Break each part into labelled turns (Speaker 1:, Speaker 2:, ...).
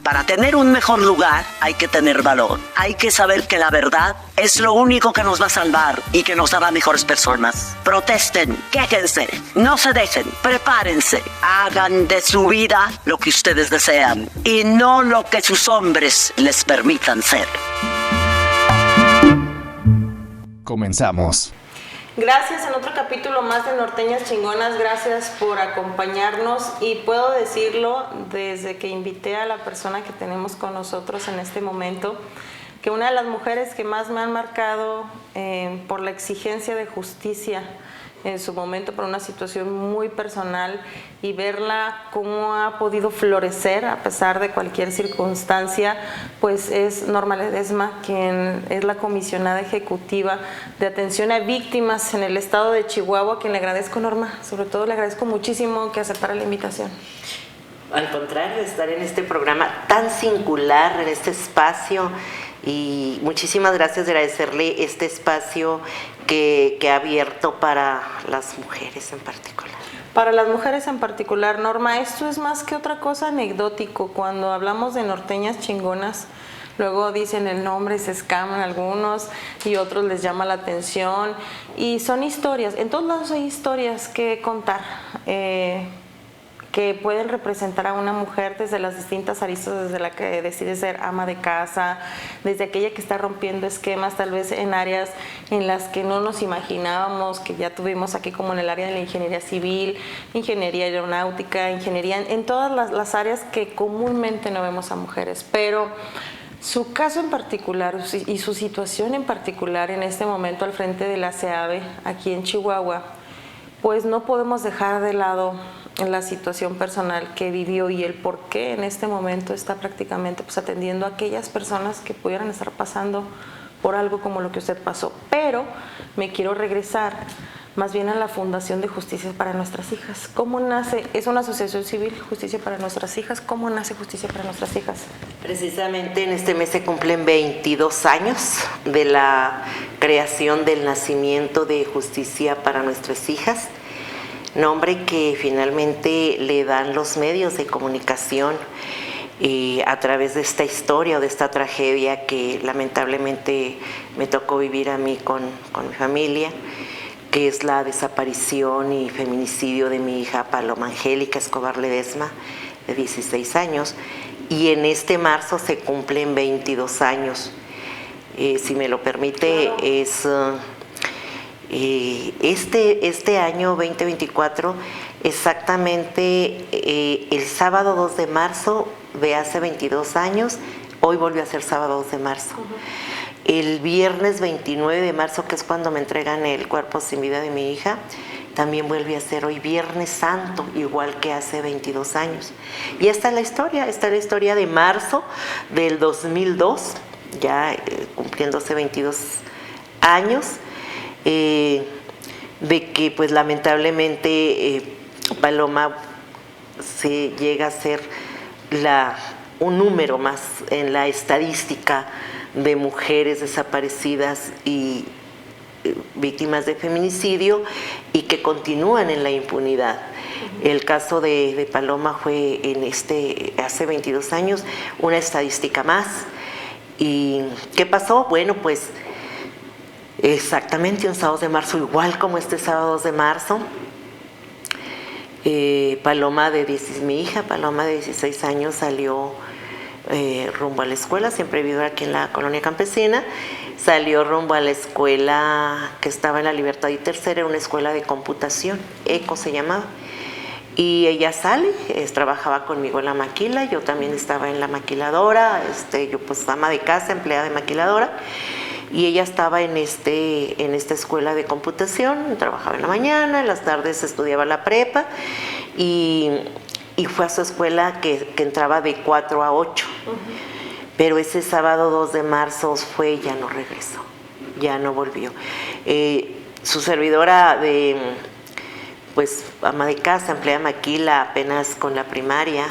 Speaker 1: Para tener un mejor lugar hay que tener valor. Hay que saber que la verdad es lo único que nos va a salvar y que nos hará mejores personas. Protesten, quéjense, no se dejen, prepárense. Hagan de su vida lo que ustedes desean y no lo que sus hombres les permitan ser.
Speaker 2: Comenzamos.
Speaker 3: Gracias en otro capítulo más de Norteñas Chingonas, gracias por acompañarnos y puedo decirlo desde que invité a la persona que tenemos con nosotros en este momento, que una de las mujeres que más me han marcado por la exigencia de justicia en su momento por una situación muy personal y verla cómo ha podido florecer a pesar de cualquier circunstancia, pues es Norma Ledesma, quien es la comisionada ejecutiva de atención a víctimas en el estado de Chihuahua, a quien le agradezco, Norma, sobre todo le agradezco muchísimo que aceptara la invitación.
Speaker 4: Al contrario, estar en este programa tan singular, en este espacio, y muchísimas gracias de agradecerle este espacio que ha abierto para las mujeres en particular.
Speaker 3: Para las mujeres en particular, Norma, esto es más que otra cosa anecdótico. Cuando hablamos de Norteñas Chingonas, luego dicen el nombre, se escaman algunos y otros les llama la atención. Y son historias, en todos lados hay historias que contar, que pueden representar a una mujer desde las distintas aristas, desde la que decide ser ama de casa, desde aquella que está rompiendo esquemas tal vez en áreas en las que no nos imaginábamos, que ya tuvimos aquí como en el área de la ingeniería civil, ingeniería aeronáutica, ingeniería, en todas las áreas que comúnmente no vemos a mujeres, pero su caso en particular y su situación en particular en este momento al frente de la CEAVE aquí en Chihuahua, pues no podemos dejar de lado la situación personal que vivió y el por qué en este momento está prácticamente pues atendiendo a aquellas personas que pudieran estar pasando por algo como lo que usted pasó. Pero me quiero regresar más bien a la Fundación de Justicia para Nuestras Hijas. ¿Cómo nace? Es una asociación civil, Justicia para Nuestras Hijas. ¿Cómo nace Justicia para Nuestras Hijas?
Speaker 4: Precisamente en este mes se cumplen 22 años de la creación del nacimiento de Justicia para Nuestras Hijas, nombre que finalmente le dan los medios de comunicación a través de esta historia o de esta tragedia que lamentablemente me tocó vivir a mí con mi familia, que es la desaparición y feminicidio de mi hija Paloma Angélica Escobar Ledesma, de 16 años, y en este marzo se cumplen 22 años. Si me lo permite, claro. Es este año 2024, exactamente el sábado 2 de marzo de hace 22 años, hoy volvió a ser sábado 2 de marzo. El viernes 29 de marzo, que es cuando me entregan el cuerpo sin vida de mi hija, también vuelve a ser hoy Viernes Santo, igual que hace 22 años. Y esta es la historia de marzo del 2002, ya cumpliéndose 22 años, de que pues lamentablemente Paloma se llega a ser un número más en la estadística de mujeres desaparecidas y víctimas de feminicidio y que continúan en la impunidad. El caso de Paloma fue hace 22 años una estadística más. ¿Y qué pasó? Bueno, pues exactamente un sábado de marzo, igual como este sábado 2 de marzo, mi hija Paloma de 16 años salió rumbo a la escuela, siempre he vivido aquí en la colonia campesina, salió rumbo a la escuela que estaba en la Libertad y Tercera, una escuela de computación, ECO se llamaba, y ella sale, trabajaba conmigo en la maquila, yo también estaba en la maquiladora, yo pues ama de casa, empleada de maquiladora, y ella estaba en esta escuela de computación, trabajaba en la mañana, en las tardes estudiaba la prepa y fue a su escuela que entraba de 4 a 8. Pero ese sábado 2 de marzo ya no regresó, ya no volvió. Su servidora pues ama de casa, empleada de maquila, apenas con la primaria,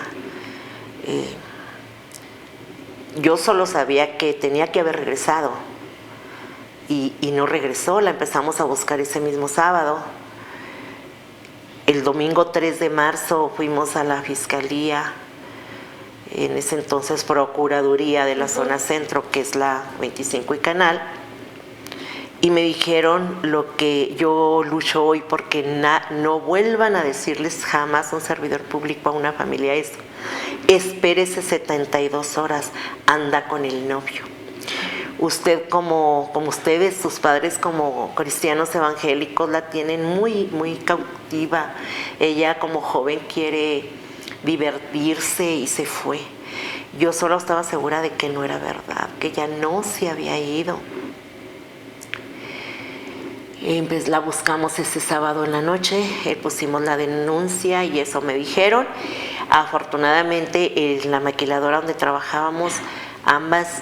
Speaker 4: yo solo sabía que tenía que haber regresado. Y no regresó, la empezamos a buscar ese mismo sábado. El domingo 3 de marzo fuimos a la fiscalía en ese entonces Procuraduría de la zona centro, que es la 25 y Canal, y me dijeron lo que yo lucho hoy, porque no vuelvan a decirles jamás a un servidor público, a una familia, eso. Espérese 72 horas, anda con el novio. Usted como ustedes, sus padres como cristianos evangélicos la tienen muy, muy cautiva. Ella como joven quiere divertirse y se fue. Yo solo estaba segura de que no era verdad, que ella no se había ido. Pues la buscamos ese sábado en la noche, pusimos la denuncia y eso me dijeron. Afortunadamente en la maquiladora donde trabajábamos ambas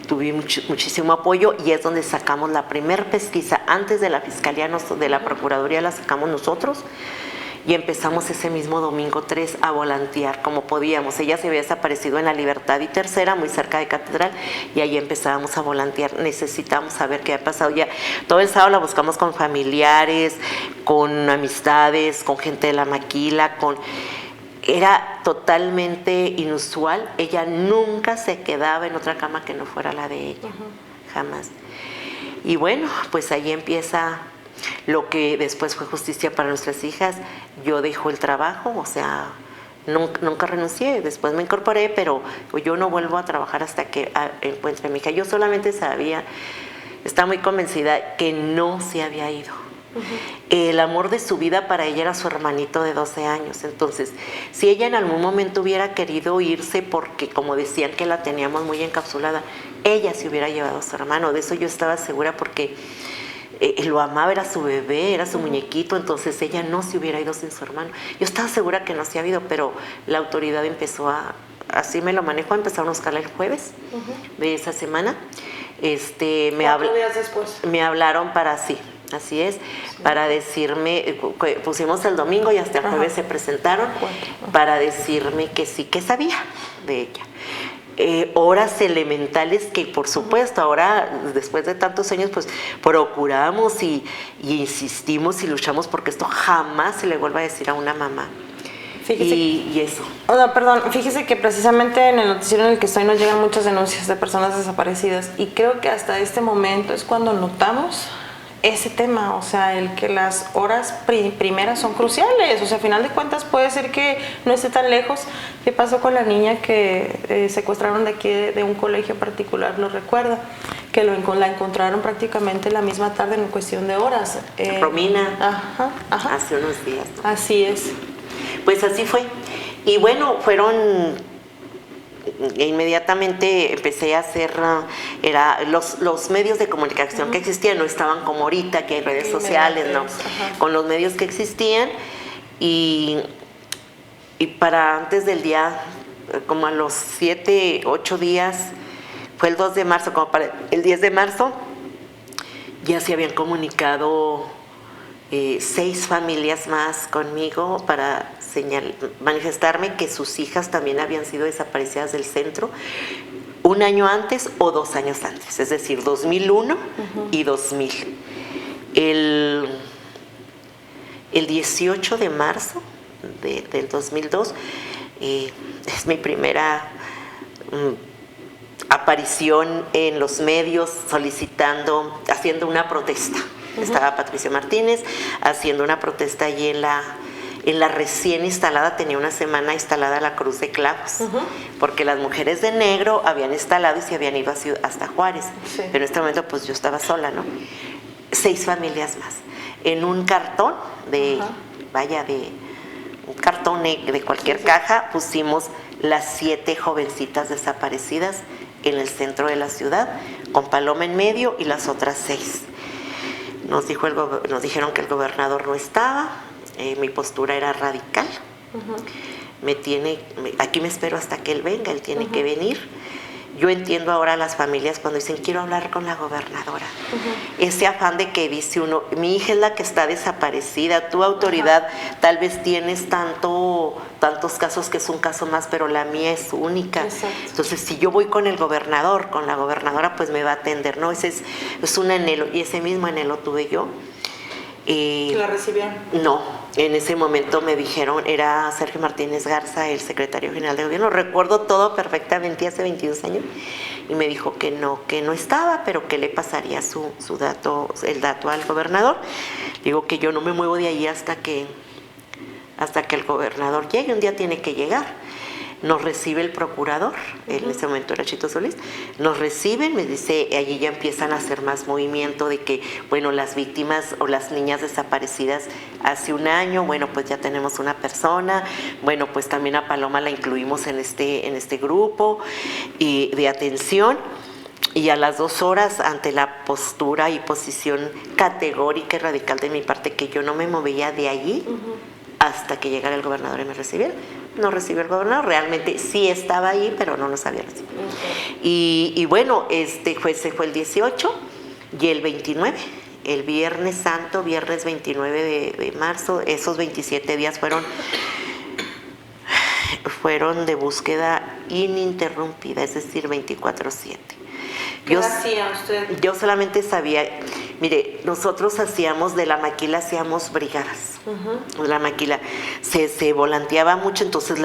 Speaker 4: tuvimos muchísimo apoyo, y es donde sacamos la primer pesquisa. Antes de la Fiscalía, de la Procuraduría, la sacamos nosotros. Y empezamos ese mismo domingo 3 a volantear como podíamos. Ella se había desaparecido en la Libertad y Tercera, muy cerca de Catedral, y ahí empezábamos a volantear. Necesitamos saber qué ha pasado. Ya todo el sábado la buscamos con familiares, con amistades, con gente de la maquila, Era totalmente inusual. Ella nunca se quedaba en otra cama que no fuera la de ella, jamás. Y bueno, pues ahí empieza lo que después fue justicia para nuestras hijas. Yo dejo el trabajo, o sea, nunca renuncié, después me incorporé, pero yo no vuelvo a trabajar hasta que encuentre a mi hija. Yo solamente estaba muy convencida que no se había ido. El amor de su vida para ella era su hermanito de 12 años. Entonces, si ella en algún momento hubiera querido irse, porque como decían que la teníamos muy encapsulada, ella se hubiera llevado a su hermano. De eso yo estaba segura, porque lo amaba, era su bebé, era su muñequito. Entonces ella no se hubiera ido sin su hermano. Yo estaba segura que no se había ido, pero la autoridad empezó así me lo manejó, empezaron a buscarla el jueves de esa semana.
Speaker 3: 4 días después.
Speaker 4: Me hablaron así es, para decirme, pusimos el domingo y hasta el jueves se presentaron para decirme que sí, que sabía de ella. Horas elementales que, por supuesto, ahora, después de tantos años, pues procuramos y insistimos y luchamos porque esto jamás se le vuelva a decir a una mamá.
Speaker 3: Fíjese,
Speaker 4: y eso.
Speaker 3: Fíjese que precisamente en el noticiero en el que estoy nos llegan muchas denuncias de personas desaparecidas, y creo que hasta este momento es cuando notamos ese tema, o sea, el que las horas primeras son cruciales. O sea, a final de cuentas puede ser que no esté tan lejos. ¿Qué pasó con la niña que secuestraron de aquí, de un colegio particular? Lo recuerda, que la encontraron prácticamente la misma tarde en cuestión de horas.
Speaker 4: Romina, hace unos días.
Speaker 3: Así es.
Speaker 4: Pues así fue. Y bueno, inmediatamente empecé a hacer, los medios de comunicación que existían no estaban como ahorita, que hay redes sociales, ¿no? Con los medios que existían, y para antes del día, como a los 7, 8 días, fue el 2 de marzo, como para el 10 de marzo, ya se habían comunicado 6 familias más conmigo para manifestarme que sus hijas también habían sido desaparecidas del centro 1 año antes o 2 años antes, es decir, 2001 y 2000. El 18 de marzo del 2002 es mi primera aparición en los medios haciendo una protesta. Estaba Patricia Martínez haciendo una protesta allí en la recién instalada, tenía una semana instalada la Cruz de Clavos, porque las mujeres de negro habían instalado y se habían ido hasta Juárez, pero en este momento pues yo estaba sola, ¿no? 6 familias más, en un cartón de cualquier caja, pusimos las 7 jovencitas desaparecidas en el centro de la ciudad, con Paloma en medio y las otras 6. Nos dijeron que el gobernador no estaba. Mi postura era radical. Aquí me espero hasta que él venga, él tiene que venir. Yo entiendo ahora a las familias cuando dicen quiero hablar con la gobernadora. Ese afán de que dice uno, mi hija es la que está desaparecida, tu autoridad tal vez tienes tantos casos que es un caso más, pero la mía es única. Exacto. Entonces si yo voy con el gobernador, con la gobernadora, pues me va a atender, ¿no? Ese es un anhelo, y ese mismo anhelo tuve yo.
Speaker 3: ¿La recibieron?
Speaker 4: No, En ese momento me dijeron, era Sergio Martínez Garza, el secretario general de gobierno, recuerdo todo perfectamente, hace 22 años, y me dijo que no estaba, pero que le pasaría el dato al gobernador. Digo que yo no me muevo de ahí hasta que el gobernador llegue, un día tiene que llegar. Nos recibe el procurador, en ese momento era Chito Solís, nos reciben, me dice, allí ya empiezan a hacer más movimiento de que, bueno, las víctimas o las niñas desaparecidas hace un año, bueno, pues ya tenemos una persona, bueno, pues también a Paloma la incluimos en este grupo de atención. Y a las 2 horas, ante la postura y posición categórica y radical de mi parte, que yo no me movía de allí hasta que llegara el gobernador y me recibiera. No recibió el gobernador, realmente sí estaba ahí, pero no nos había recibido. Y bueno, se fue el 18 y el 29, el Viernes Santo, viernes 29 de marzo, esos 27 días fueron de búsqueda ininterrumpida, es decir, 24/7.
Speaker 3: ¿Qué hacía usted?
Speaker 4: Yo solamente sabía, mire, nosotros hacíamos de la maquila, hacíamos brigadas. La maquila se volanteaba mucho, entonces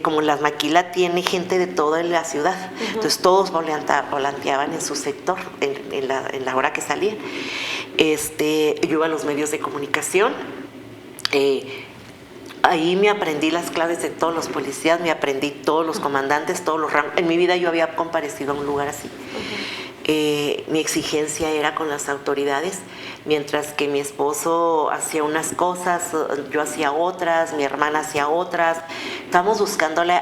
Speaker 4: como la maquila tiene gente de toda la ciudad, entonces todos volanteaban en su sector, en la hora que salían. Yo iba a los medios de comunicación. Ahí me aprendí las claves de todos los policías, me aprendí todos los comandantes, todos los rangos. En mi vida yo había comparecido a un lugar así. Mi exigencia era con las autoridades, mientras que mi esposo hacía unas cosas, yo hacía otras, mi hermana hacía otras. Estábamos buscándole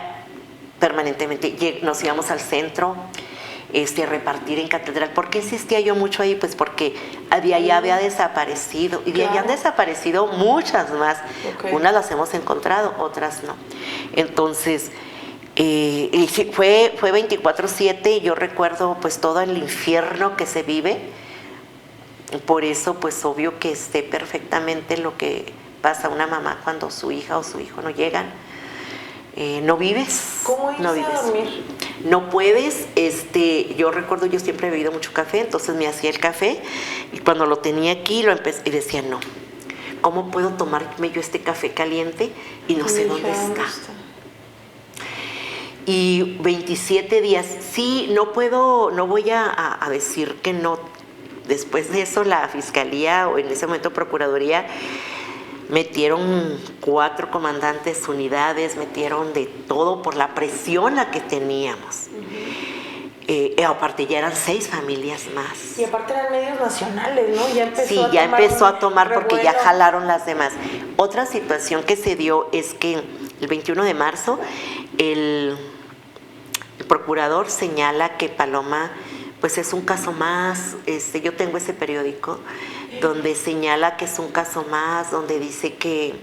Speaker 4: permanentemente. Nos íbamos al centro, a repartir en catedral. ¿Por qué insistía yo mucho ahí? Pues porque de ahí había desaparecido, y de ahí han desaparecido muchas más. Unas las hemos encontrado, otras no. Entonces, fue 24/7, yo recuerdo pues todo el infierno que se vive. Por eso pues obvio que sé perfectamente lo que pasa a una mamá cuando su hija o su hijo no llegan. No vives.
Speaker 3: ¿Cómo irse
Speaker 4: no vives.
Speaker 3: a dormir?
Speaker 4: No puedes. Yo recuerdo, yo siempre he bebido mucho café, entonces me hacía el café y cuando lo tenía aquí y decía, no, ¿cómo puedo tomarme yo este café caliente y no sé dónde está? Y 27 días, sí, no voy a decir que no. Después de eso la fiscalía, o en ese momento procuraduría, metieron 4 comandantes, unidades, metieron de todo por la presión a que teníamos. Aparte ya eran 6 familias más.
Speaker 3: Y aparte eran medios nacionales, ¿no?
Speaker 4: Ya empezó a tomar porque ya jalaron las demás. Otra situación que se dio es que el 21 de marzo el procurador señala que Paloma pues es un caso más. Yo tengo ese periódico donde señala que es un caso más, donde dice que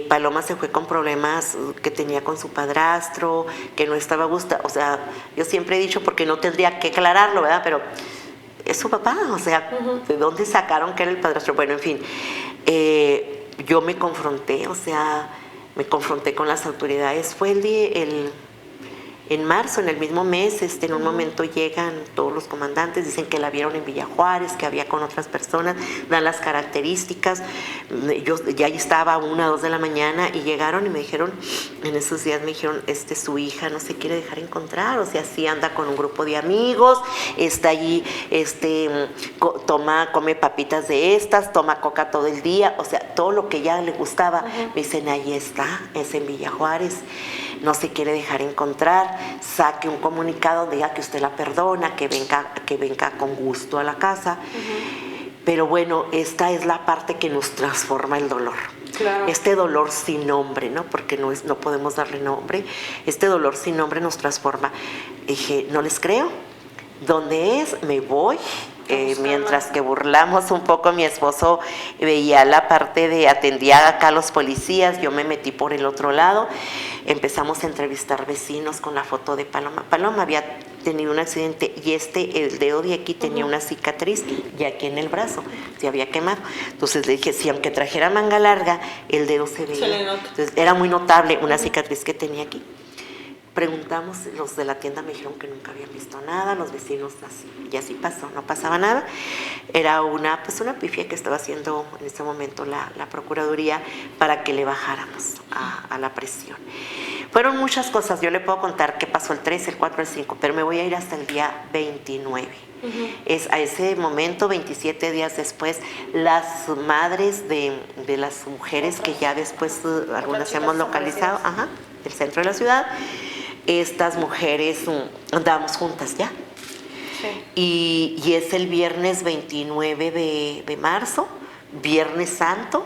Speaker 4: Paloma se fue con problemas que tenía con su padrastro, que no estaba a gusto. O sea, yo siempre he dicho, porque no tendría que aclararlo, ¿verdad? Pero es su papá, o sea, ¿de dónde sacaron que era el padrastro? Bueno, en fin, yo me confronté con las autoridades. Fue en marzo, en el mismo mes, en un momento llegan todos los comandantes, dicen que la vieron en Villa Juárez, que había con otras personas, dan las características. Yo ya estaba 1 o 2 de la mañana y llegaron y me dijeron, en esos días me dijeron, su hija no se quiere dejar encontrar, o sea, sí anda con un grupo de amigos, está allí, come papitas de estas, toma coca todo el día, o sea, todo lo que ella le gustaba. Me dicen, ahí está, es en Villa Juárez, no se quiere dejar encontrar, saque un comunicado donde diga que usted la perdona, que venga con gusto a la casa. Pero bueno, esta es la parte que nos transforma el dolor.
Speaker 3: Claro.
Speaker 4: Este dolor sin nombre, ¿no? Porque no podemos darle nombre. Este dolor sin nombre nos transforma. Dije, no les creo. ¿Dónde es? Me voy. Mientras que burlamos un poco, mi esposo veía la parte atendía acá a los policías, yo me metí por el otro lado, empezamos a entrevistar vecinos con la foto de Paloma. Paloma había tenido un accidente y el dedo de aquí tenía una cicatriz y aquí en el brazo se había quemado. Entonces le dije, si aunque trajera manga larga, el dedo se veía.
Speaker 3: Se le nota.
Speaker 4: Entonces era muy notable una cicatriz que tenía aquí. Preguntamos, los de la tienda me dijeron que nunca habían visto nada, los vecinos así, y así pasó, no pasaba nada. Era una pifia que estaba haciendo en ese momento la Procuraduría para que le bajáramos a la presión. Fueron muchas cosas, yo le puedo contar qué pasó el 3, el 4, el 5, pero me voy a ir hasta el día 29. Es a ese momento, 27 días después, las madres de las mujeres que ya después algunas hemos localizado, del centro de la ciudad, estas mujeres andábamos juntas ya. Sí. Y es el viernes 29 de marzo, Viernes Santo,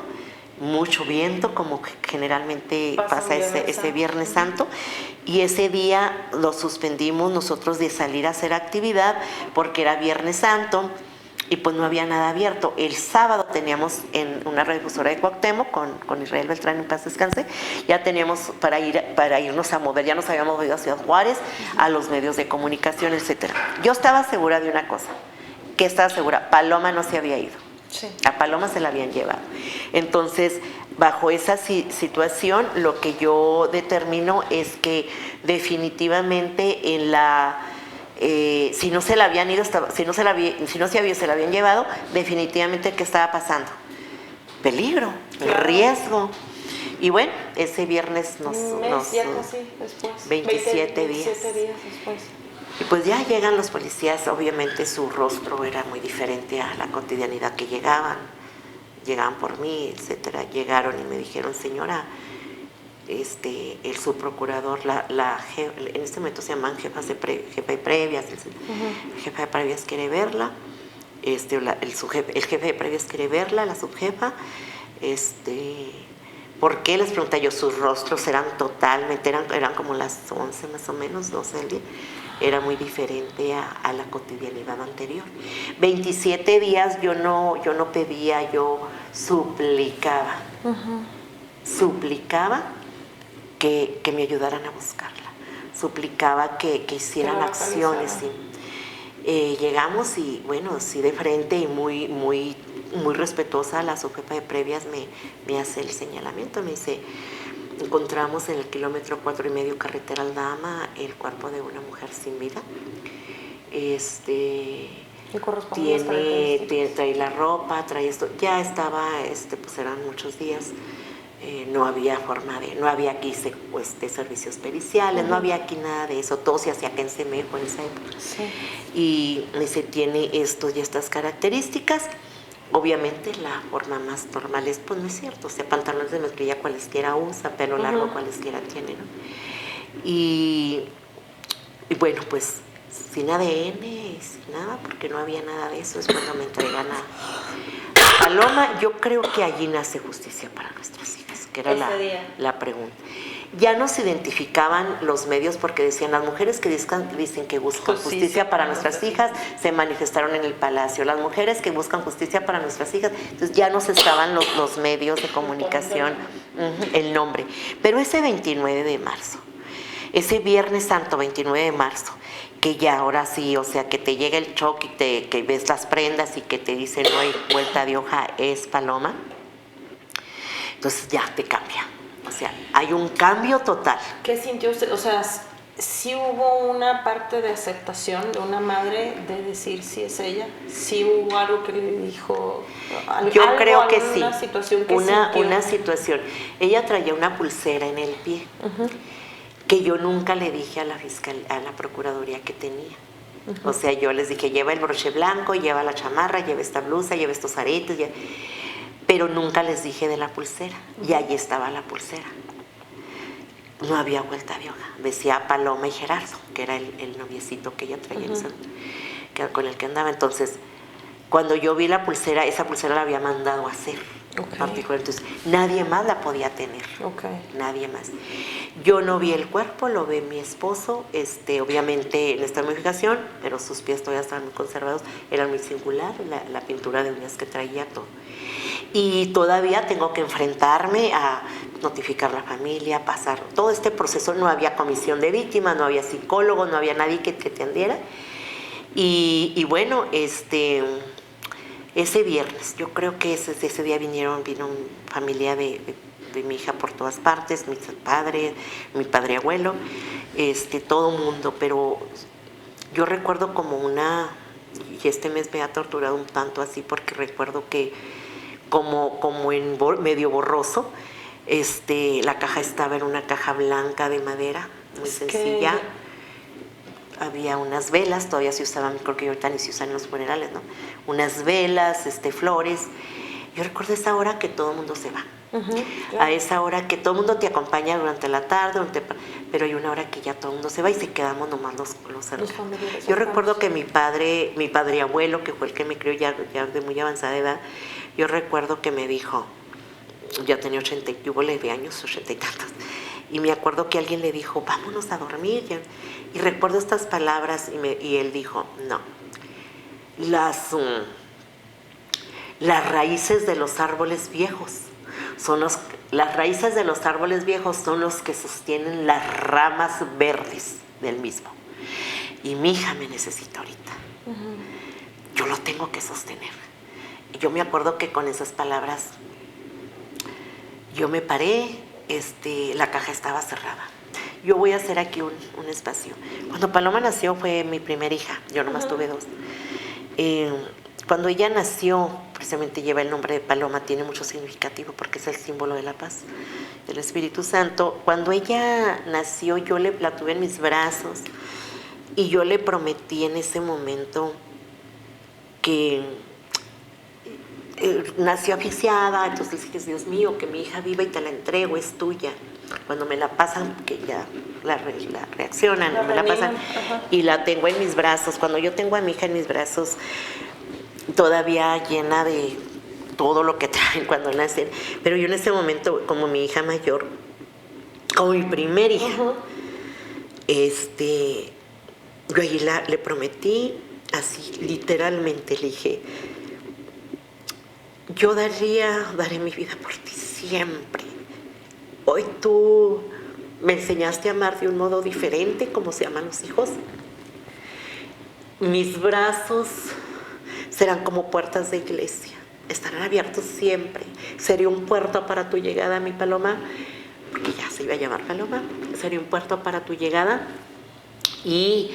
Speaker 4: mucho viento, como generalmente pasa ese Viernes Santo, y ese día lo suspendimos nosotros de salir a hacer actividad porque era Viernes Santo y pues no había nada abierto. El sábado teníamos en una radiodifusora de Cuauhtémoc con Israel Beltrán, en paz descanse, ya teníamos para irnos a mover, ya nos habíamos movido a Ciudad Juárez, a los medios de comunicación, etcétera. Yo estaba segura de una cosa, que estaba segura, Paloma no se había ido. Sí. A Paloma se la habían llevado. Entonces, bajo esa situación, lo que yo determino es que definitivamente si no se la habían ido, si no se la habían llevado, definitivamente ¿qué estaba pasando? Peligro, claro. Riesgo. Y bueno, ese viernes
Speaker 3: ya casi después.
Speaker 4: 27 días
Speaker 3: después.
Speaker 4: Y pues ya llegan los policías, obviamente su rostro era muy diferente a la cotidianidad que llegaban por mí, etcétera. Llegaron y me dijeron, señora, el subprocurador, en este momento se llaman jefa de previas, el jefe de previas quiere verla, el jefe de previas quiere verla, la subjefa, ¿por qué? Les pregunté yo, sus rostros eran como las 11 más o menos, 12 del día. Era muy diferente a la cotidianidad anterior. 27 días yo no pedía, yo suplicaba. Suplicaba que me ayudaran a buscarla. Suplicaba que hicieran acciones. ¿Sí? Llegamos y, bueno, sí de frente y muy, muy, muy respetuosa, la subjefa de previas me hace el señalamiento, me dice... Encontramos en el kilómetro 4.5 carretera Aldama el cuerpo de una mujer sin vida. Trae la ropa, trae esto. Ya estaba, pues eran muchos días. No había aquí servicios periciales, no había aquí nada de eso. Todo se hacía acá en Semejo en esa época. Sí. Y me dice, tiene esto y estas características. Obviamente la forma más normal es, pues no es cierto, pantalones de mezclilla cualesquiera usa, pelo largo cualesquiera tiene, ¿no? Y bueno, pues sin ADN, sin nada, porque no había nada de eso, es cuando me entregan a Paloma. Yo creo que allí nace justicia para nuestras hijas, que era la pregunta. Ya nos identificaban los medios porque decían, las mujeres que dicen que buscan justicia para nuestras hijas se manifestaron en el Palacio, las mujeres que buscan justicia para nuestras hijas, entonces ya nos estaban los medios de comunicación, el nombre. Pero ese 29 de marzo, ese Viernes Santo 29 de marzo, que ya ahora sí, o sea, que te llega el shock y que ves las prendas y que te dicen no hay vuelta de hoja, es Paloma, entonces ya te cambia. O sea, hay un cambio total.
Speaker 3: ¿Qué sintió usted? O sea, ¿sí hubo una parte de aceptación de una madre de decir si es ella? ¿Sí hubo algo que le dijo?
Speaker 4: Yo creo que sí.
Speaker 3: Una situación que
Speaker 4: una situación. Ella traía una pulsera en el pie que yo nunca le dije a la procuraduría que tenía. O sea, yo les dije, lleva el broche blanco, lleva la chamarra, lleva esta blusa, lleva estos aretes, pero nunca les dije de la pulsera, y allí estaba la pulsera. No había vuelta de hoja. Decía Paloma y Gerardo, que era el noviecito que ella traía, con el que andaba. Entonces, cuando yo vi la pulsera, esa pulsera la había mandado a hacer. Particular. Entonces, nadie más la podía tener. Nadie más. Yo no vi el cuerpo, lo ve mi esposo, obviamente en esta modificación, pero sus pies todavía estaban muy conservados, eran muy singular, la pintura de uñas que traía, todo. Y todavía tengo que enfrentarme a notificar a la familia, pasar todo este proceso. No había comisión de víctimas, no había psicólogo, no había nadie que atendiera. Y bueno, ese viernes, yo creo que ese día vino familia de mi hija por todas partes, mi padre abuelo, todo mundo, pero yo recuerdo como y este mes me ha torturado un tanto así porque recuerdo que como en medio borroso, la caja estaba en una caja blanca de madera, muy sencilla. Había unas velas, todavía se usaban, creo que ahorita ni se usan en los funerales, ¿no? Unas velas, flores. Yo recuerdo esa hora que todo el mundo se va.
Speaker 3: Claro.
Speaker 4: A esa hora que todo el mundo te acompaña durante la tarde, pero hay una hora que ya todo el mundo se va y se quedamos nomás los familiares. Yo recuerdo que mi padre abuelo, que fue el que me crió ya de muy avanzada edad, yo recuerdo que me dijo, ya tenía 80 años, 80 y tantos, y me acuerdo que alguien le dijo, vámonos a dormir. Y recuerdo estas palabras y él dijo, no, las raíces de los árboles viejos las raíces de los árboles viejos son los que sostienen las ramas verdes del mismo. Y mi hija me necesita ahorita. Yo lo tengo que sostener. Y yo me acuerdo que con esas palabras yo me paré, la caja estaba cerrada. Yo voy a hacer aquí un espacio. Cuando Paloma nació fue mi primera hija, yo nomás tuve 2. Cuando ella nació, precisamente lleva el nombre de Paloma, tiene mucho significativo porque es el símbolo de la paz, del Espíritu Santo. Cuando ella nació, yo la tuve en mis brazos y yo le prometí en ese momento que nació asfixiada, entonces le dije, Dios mío, que mi hija viva y te la entrego, es tuya. Cuando me la pasan, que ya la reaccionan, me la pasan y la tengo en mis brazos. Cuando yo tengo a mi hija en mis brazos, todavía llena de todo lo que traen cuando nacen, pero yo en ese momento, como mi hija mayor, como mi primer hija, yo ahí le prometí, así literalmente le dije, yo daré mi vida por ti siempre. Hoy tú me enseñaste a amar de un modo diferente, como se aman los hijos. Mis brazos serán como puertas de iglesia, estarán abiertos siempre. Seré un puerto para tu llegada, mi Paloma, porque ya se iba a llamar Paloma. Seré un puerto para tu llegada y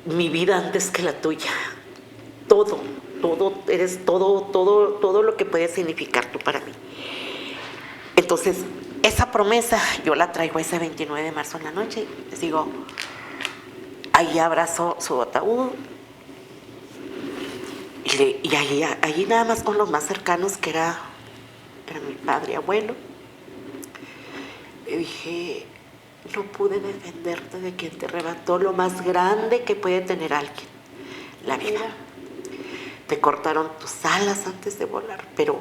Speaker 4: mi vida antes que la tuya. Eres todo lo que puede significar tú para mí. Entonces, esa promesa yo la traigo ese 29 de marzo en la noche. Les digo, ahí abrazo su ataúd. Y ahí nada más con los más cercanos, que era mi padre, abuelo, le dije, no pude defenderte de quien te arrebató lo más grande que puede tener alguien, la vida. Te cortaron tus alas antes de volar, pero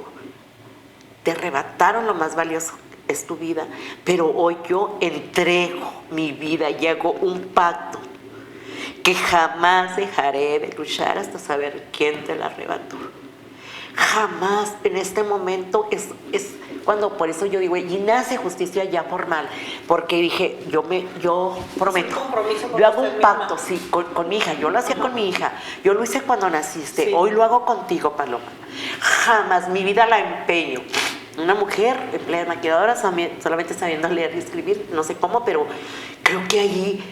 Speaker 4: te arrebataron lo más valioso, es tu vida. Pero hoy yo entrego mi vida y hago un pacto que jamás dejaré de luchar hasta saber quién te la arrebató. Jamás. En este momento es cuando, por eso yo digo, y nace justicia ya formal, porque dije, yo prometo, yo hago un pacto, sí, con mi hija. Yo lo hacía con mi hija, yo lo hice cuando naciste, hoy lo hago contigo, Paloma. Jamás, mi vida la empeño. Una mujer empleada de maquilladora, solamente sabiendo leer y escribir, no sé cómo, pero creo que allí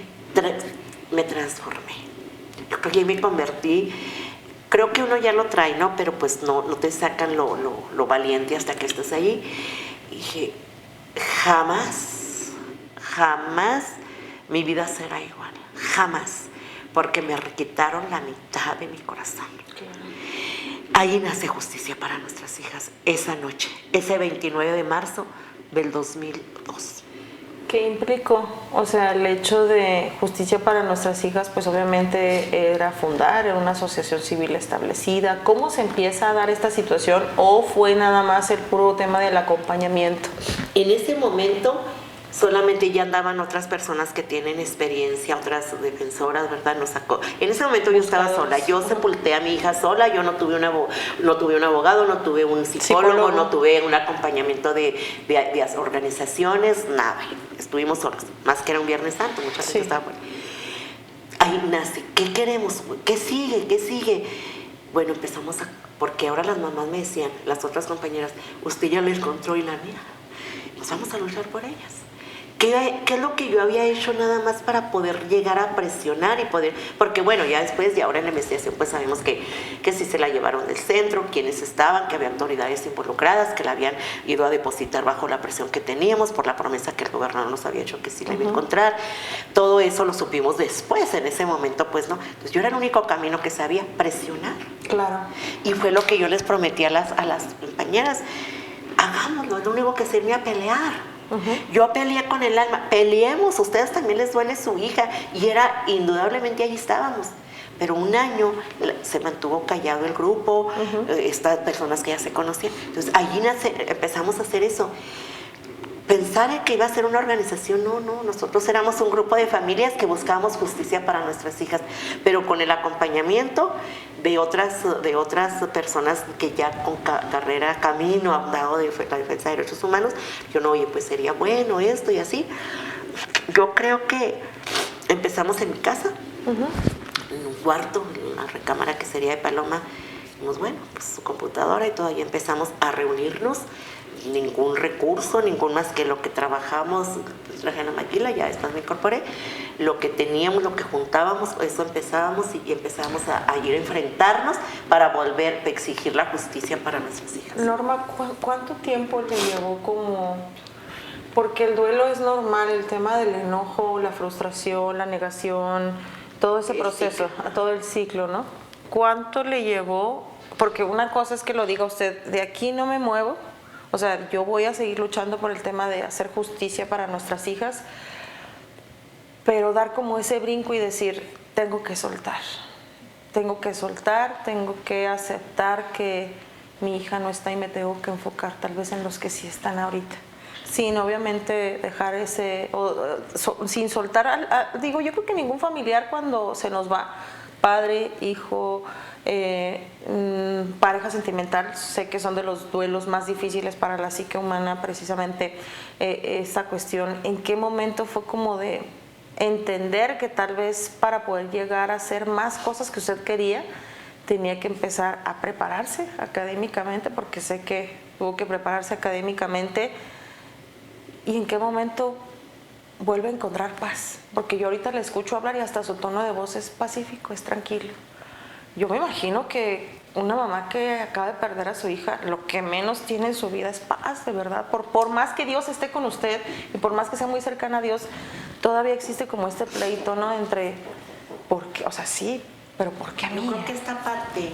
Speaker 4: me transformé. Yo creo que ahí me convertí. Creo que uno ya lo trae, ¿no? Pero pues no te sacan lo valiente hasta que estás ahí. Y dije, jamás mi vida será igual. Jamás. Porque me quitaron la mitad de mi corazón. Ahí nace justicia para nuestras hijas. Esa noche, ese 29 de marzo del 2002.
Speaker 3: ¿Qué implicó? O sea, el hecho de justicia para nuestras hijas, pues obviamente era fundar una asociación civil establecida. ¿Cómo se empieza a dar esta situación o fue nada más el puro tema del acompañamiento?
Speaker 4: En ese momento solamente ya andaban otras personas que tienen experiencia, otras defensoras, ¿verdad? Nos sacó. En ese momento yo estaba sola, yo sepulté a mi hija sola, yo no tuve un abogado, no tuve un psicólogo, no tuve un acompañamiento de organizaciones, nada. Estuvimos solos, más que era un Viernes Santo, mucha gente estaba fuera. Ahí nace, ¿qué queremos? ¿Qué sigue? Bueno, empezamos porque ahora las mamás me decían, las otras compañeras, usted ya la encontró y la mía, nos vamos a luchar por ellas. ¿qué es lo que yo había hecho nada más para poder llegar a presionar y poder? Porque bueno, ya después, y ahora en la investigación, pues sabemos que sí se la llevaron del centro, quiénes estaban, que había autoridades involucradas, que la habían ido a depositar bajo la presión que teníamos por la promesa que el gobernador nos había hecho que sí la iba a encontrar. Todo eso lo supimos después, en ese momento, pues no. Entonces yo era el único camino que sabía, presionar.
Speaker 3: Claro.
Speaker 4: Y fue lo que yo les prometí a las compañeras, hagámoslo, es lo único que sirve a pelear. Yo peleé con el alma, peleemos, a ustedes también les duele su hija, y era, indudablemente ahí estábamos. Pero un año se mantuvo callado el grupo, estas personas que ya se conocían. Entonces allí empezamos a hacer eso. Pensar en que iba a ser una organización, no, nosotros éramos un grupo de familias que buscábamos justicia para nuestras hijas, pero con el acompañamiento de otras personas que ya con carrera, camino, abogado de la defensa de derechos humanos, yo no, oye, pues sería bueno esto y así. Yo creo que empezamos en mi casa, en un cuarto, en la recámara que sería de Paloma, dijimos, bueno, pues su computadora y todo, y empezamos a reunirnos. Ningún recurso, ningún más que lo que trabajamos, pues traje a la maquila, ya después me incorporé, lo que teníamos, lo que juntábamos, eso empezábamos y empezábamos a ir a enfrentarnos para volver a exigir la justicia para nuestras hijas.
Speaker 3: Norma, ¿cuánto tiempo le llevó como...? Porque el duelo es normal, el tema del enojo, la frustración, la negación, todo ese proceso, todo el ciclo, ¿no? ¿Cuánto le llevó? Porque una cosa es que lo diga usted, de aquí no me muevo. O sea, yo voy a seguir luchando por el tema de hacer justicia para nuestras hijas, pero dar como ese brinco y decir, tengo que soltar, tengo que aceptar que mi hija no está y me tengo que enfocar tal vez en los que sí están ahorita. Sin obviamente dejar sin soltar, digo, yo creo que ningún familiar cuando se nos va, padre, hijo, pareja sentimental, sé que son de los duelos más difíciles para la psique humana, precisamente esta cuestión. ¿En qué momento fue como de entender que tal vez para poder llegar a hacer más cosas que usted quería, tenía que empezar a prepararse académicamente? Porque sé que tuvo que prepararse académicamente. ¿Y en qué momento vuelve a encontrar paz? Porque yo ahorita le escucho hablar y hasta su tono de voz es pacífico, es tranquilo. Yo me imagino que una mamá que acaba de perder a su hija, lo que menos tiene en su vida es paz, de verdad. Por más que Dios esté con usted y por más que sea muy cercana a Dios, todavía existe como este pleito, ¿no? Entre, ¿por qué? O sea, sí, pero ¿por qué a mí?
Speaker 4: Yo creo que esta parte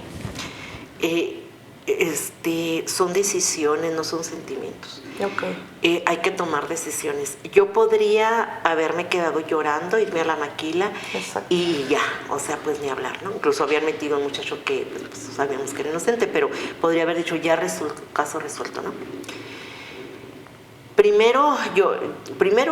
Speaker 4: son decisiones, no son sentimientos.
Speaker 3: Okay.
Speaker 4: Hay que tomar decisiones. Yo podría haberme quedado llorando, irme a la maquila. Exacto. Y ya, o sea, pues ni hablar, ¿no? Incluso habían metido a un muchacho que pues, sabíamos que era inocente, pero podría haber dicho ya caso resuelto, ¿no? Primero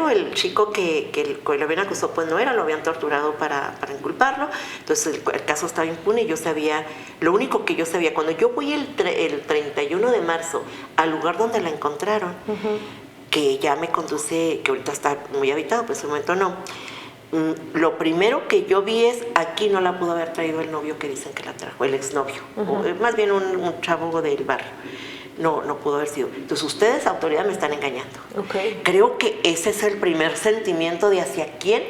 Speaker 4: el chico que lo habían acusado pues no era, lo habían torturado para inculparlo, entonces el caso estaba impune y yo sabía, lo único que yo sabía, cuando yo voy el 31 de marzo al lugar donde la encontraron, que ya me conduce, que ahorita está muy habitado, pues en un momento no, lo primero que yo vi es, aquí no la pudo haber traído el novio que dicen que la trajo, el exnovio, o más bien un chavo del barrio. No pudo haber sido. Entonces, ustedes, autoridad, me están engañando.
Speaker 3: Okay.
Speaker 4: Creo que ese es el primer sentimiento de hacia quién,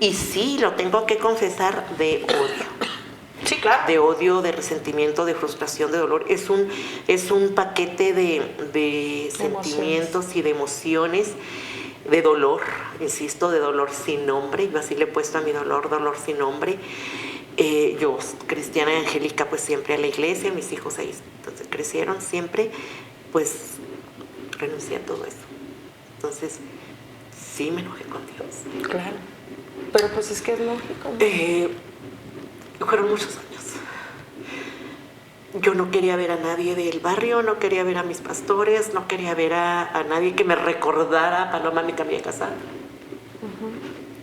Speaker 4: y sí, lo tengo que confesar, de odio.
Speaker 3: Sí, claro.
Speaker 4: De odio, de resentimiento, de frustración, de dolor. Es un paquete de sentimientos y de emociones, de dolor, insisto, de dolor sin nombre. Yo así le he puesto a mi dolor sin nombre. Yo, cristiana y angélica, pues siempre a la iglesia, mis hijos ahí entonces crecieron siempre, pues renuncié a todo eso. Entonces, sí me enojé con Dios.
Speaker 3: Claro, pero pues es que es lógico, ¿no?
Speaker 4: Fueron muchos años. Yo no quería ver a nadie del barrio, no quería ver a mis pastores, no quería ver a nadie que me recordara, Paloma me cambié de casa.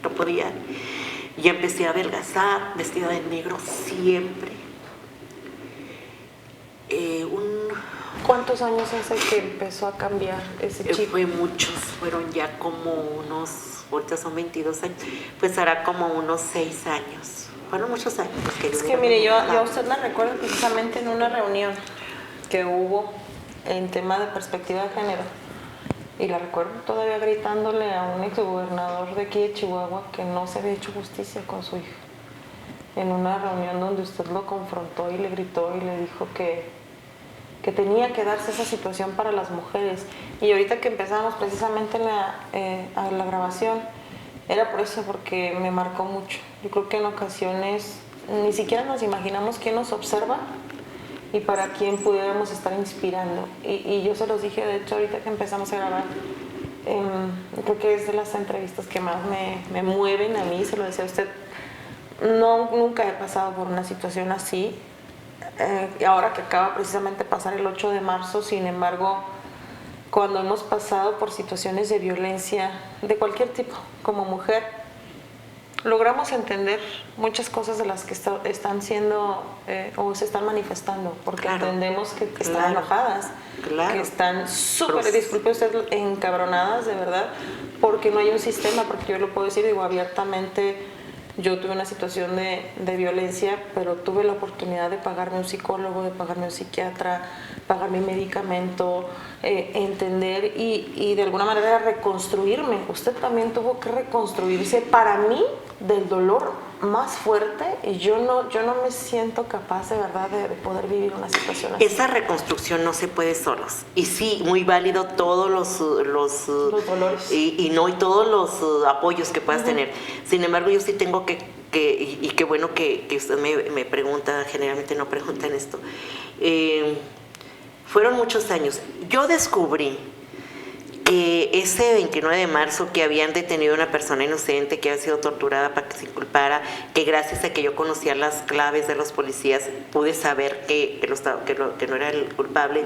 Speaker 4: No podía. Y empecé a adelgazar, vestida de negro siempre.
Speaker 3: ¿Cuántos años hace que empezó a cambiar ese chip?
Speaker 4: Fue muchos, fueron ya como unos, ahorita son 22 años, pues hará como unos 6 años. Fueron muchos años.
Speaker 3: Es que mire, yo a usted la recuerdo precisamente en una reunión que hubo en tema de perspectiva de género. Y la recuerdo todavía gritándole a un exgobernador de aquí de Chihuahua que no se había hecho justicia con su hija. En una reunión donde usted lo confrontó y le gritó y le dijo que tenía que darse esa situación para las mujeres. Y ahorita que empezamos precisamente a la grabación, era por eso, porque me marcó mucho. Yo creo que en ocasiones ni siquiera nos imaginamos quién nos observa y para quién pudiéramos estar inspirando. Y yo se los dije, de hecho, ahorita que empezamos a grabar, creo que es de las entrevistas que más me mueven a mí, se lo decía a usted. Nunca he pasado por una situación así. Ahora que acaba precisamente de pasar el 8 de marzo, sin embargo, cuando hemos pasado por situaciones de violencia de cualquier tipo, como mujer, logramos entender muchas cosas de las que están siendo o se están manifestando, porque entendemos que están enojadas, que están súper, disculpe usted, encabronadas, de verdad, porque no hay un sistema, porque yo lo puedo decir, digo, abiertamente. Yo tuve una situación de violencia, pero tuve la oportunidad de pagarme un psicólogo, de pagarme un psiquiatra, pagar mi medicamento, entender y de alguna manera reconstruirme. Usted también tuvo que reconstruirse para mí del dolor más fuerte y yo no me siento capaz de verdad de poder vivir una situación así.
Speaker 4: Esa reconstrucción no se puede solos. Y sí, muy válido todos los
Speaker 3: dolores
Speaker 4: y todos los apoyos que puedas tener. Sin embargo, yo sí tengo que y qué bueno que usted me pregunta, generalmente no preguntan esto. Fueron muchos años. Yo descubrí que ese 29 de marzo que habían detenido a una persona inocente que había sido torturada para que se inculpara, que gracias a que yo conocía las claves de los policías pude saber que no era el culpable.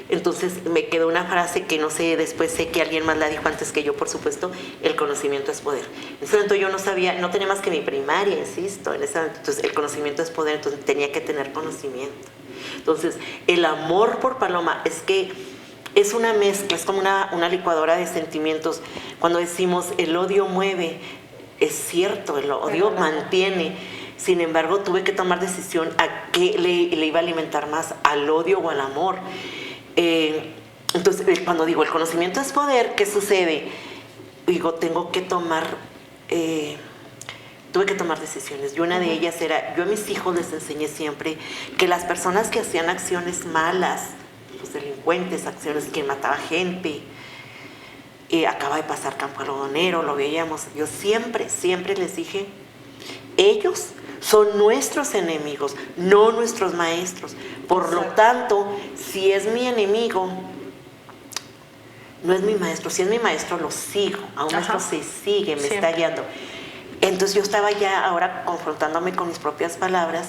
Speaker 4: Entonces me quedó una frase que no sé, después sé que alguien más la dijo antes que yo, por supuesto: el conocimiento es poder. En ese momento yo no sabía, no tenía más que mi primaria, insisto, en ese momento. Entonces el conocimiento es poder, entonces tenía que tener conocimiento. Entonces el amor por Paloma es una mezcla, es como una licuadora de sentimientos. Cuando decimos el odio mueve, es cierto, el odio mantiene. Sin embargo, tuve que tomar decisión a qué le iba a alimentar más, al odio o al amor. Entonces, cuando digo el conocimiento es poder, ¿qué sucede? Digo, tuve que tomar decisiones. Y una de ellas era, yo a mis hijos les enseñé siempre que las personas que hacían acciones malas, los delincuentes, acciones que mataba gente, acaba de pasar Campo Algodonero, lo veíamos, yo siempre les dije, ellos son nuestros enemigos, no nuestros maestros. Por lo tanto, si es mi enemigo, no es mi maestro. Si es mi maestro, lo sigo. A un maestro se sigue, me está guiando. Entonces yo estaba ya ahora confrontándome con mis propias palabras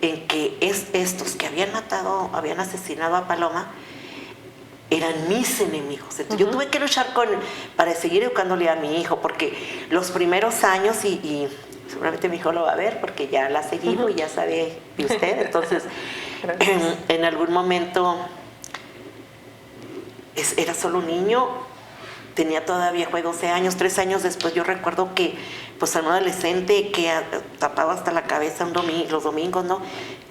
Speaker 4: en que estos que habían asesinado a Paloma eran mis enemigos. Entonces yo tuve que luchar para seguir educándole a mi hijo, porque los primeros años, y seguramente mi hijo lo va a ver porque ya la ha seguido y ya sabe de usted, entonces en algún momento era solo un niño, tenía todavía 12 años, 3 años después yo recuerdo que pues un adolescente que tapaba hasta la cabeza los domingos, ¿no?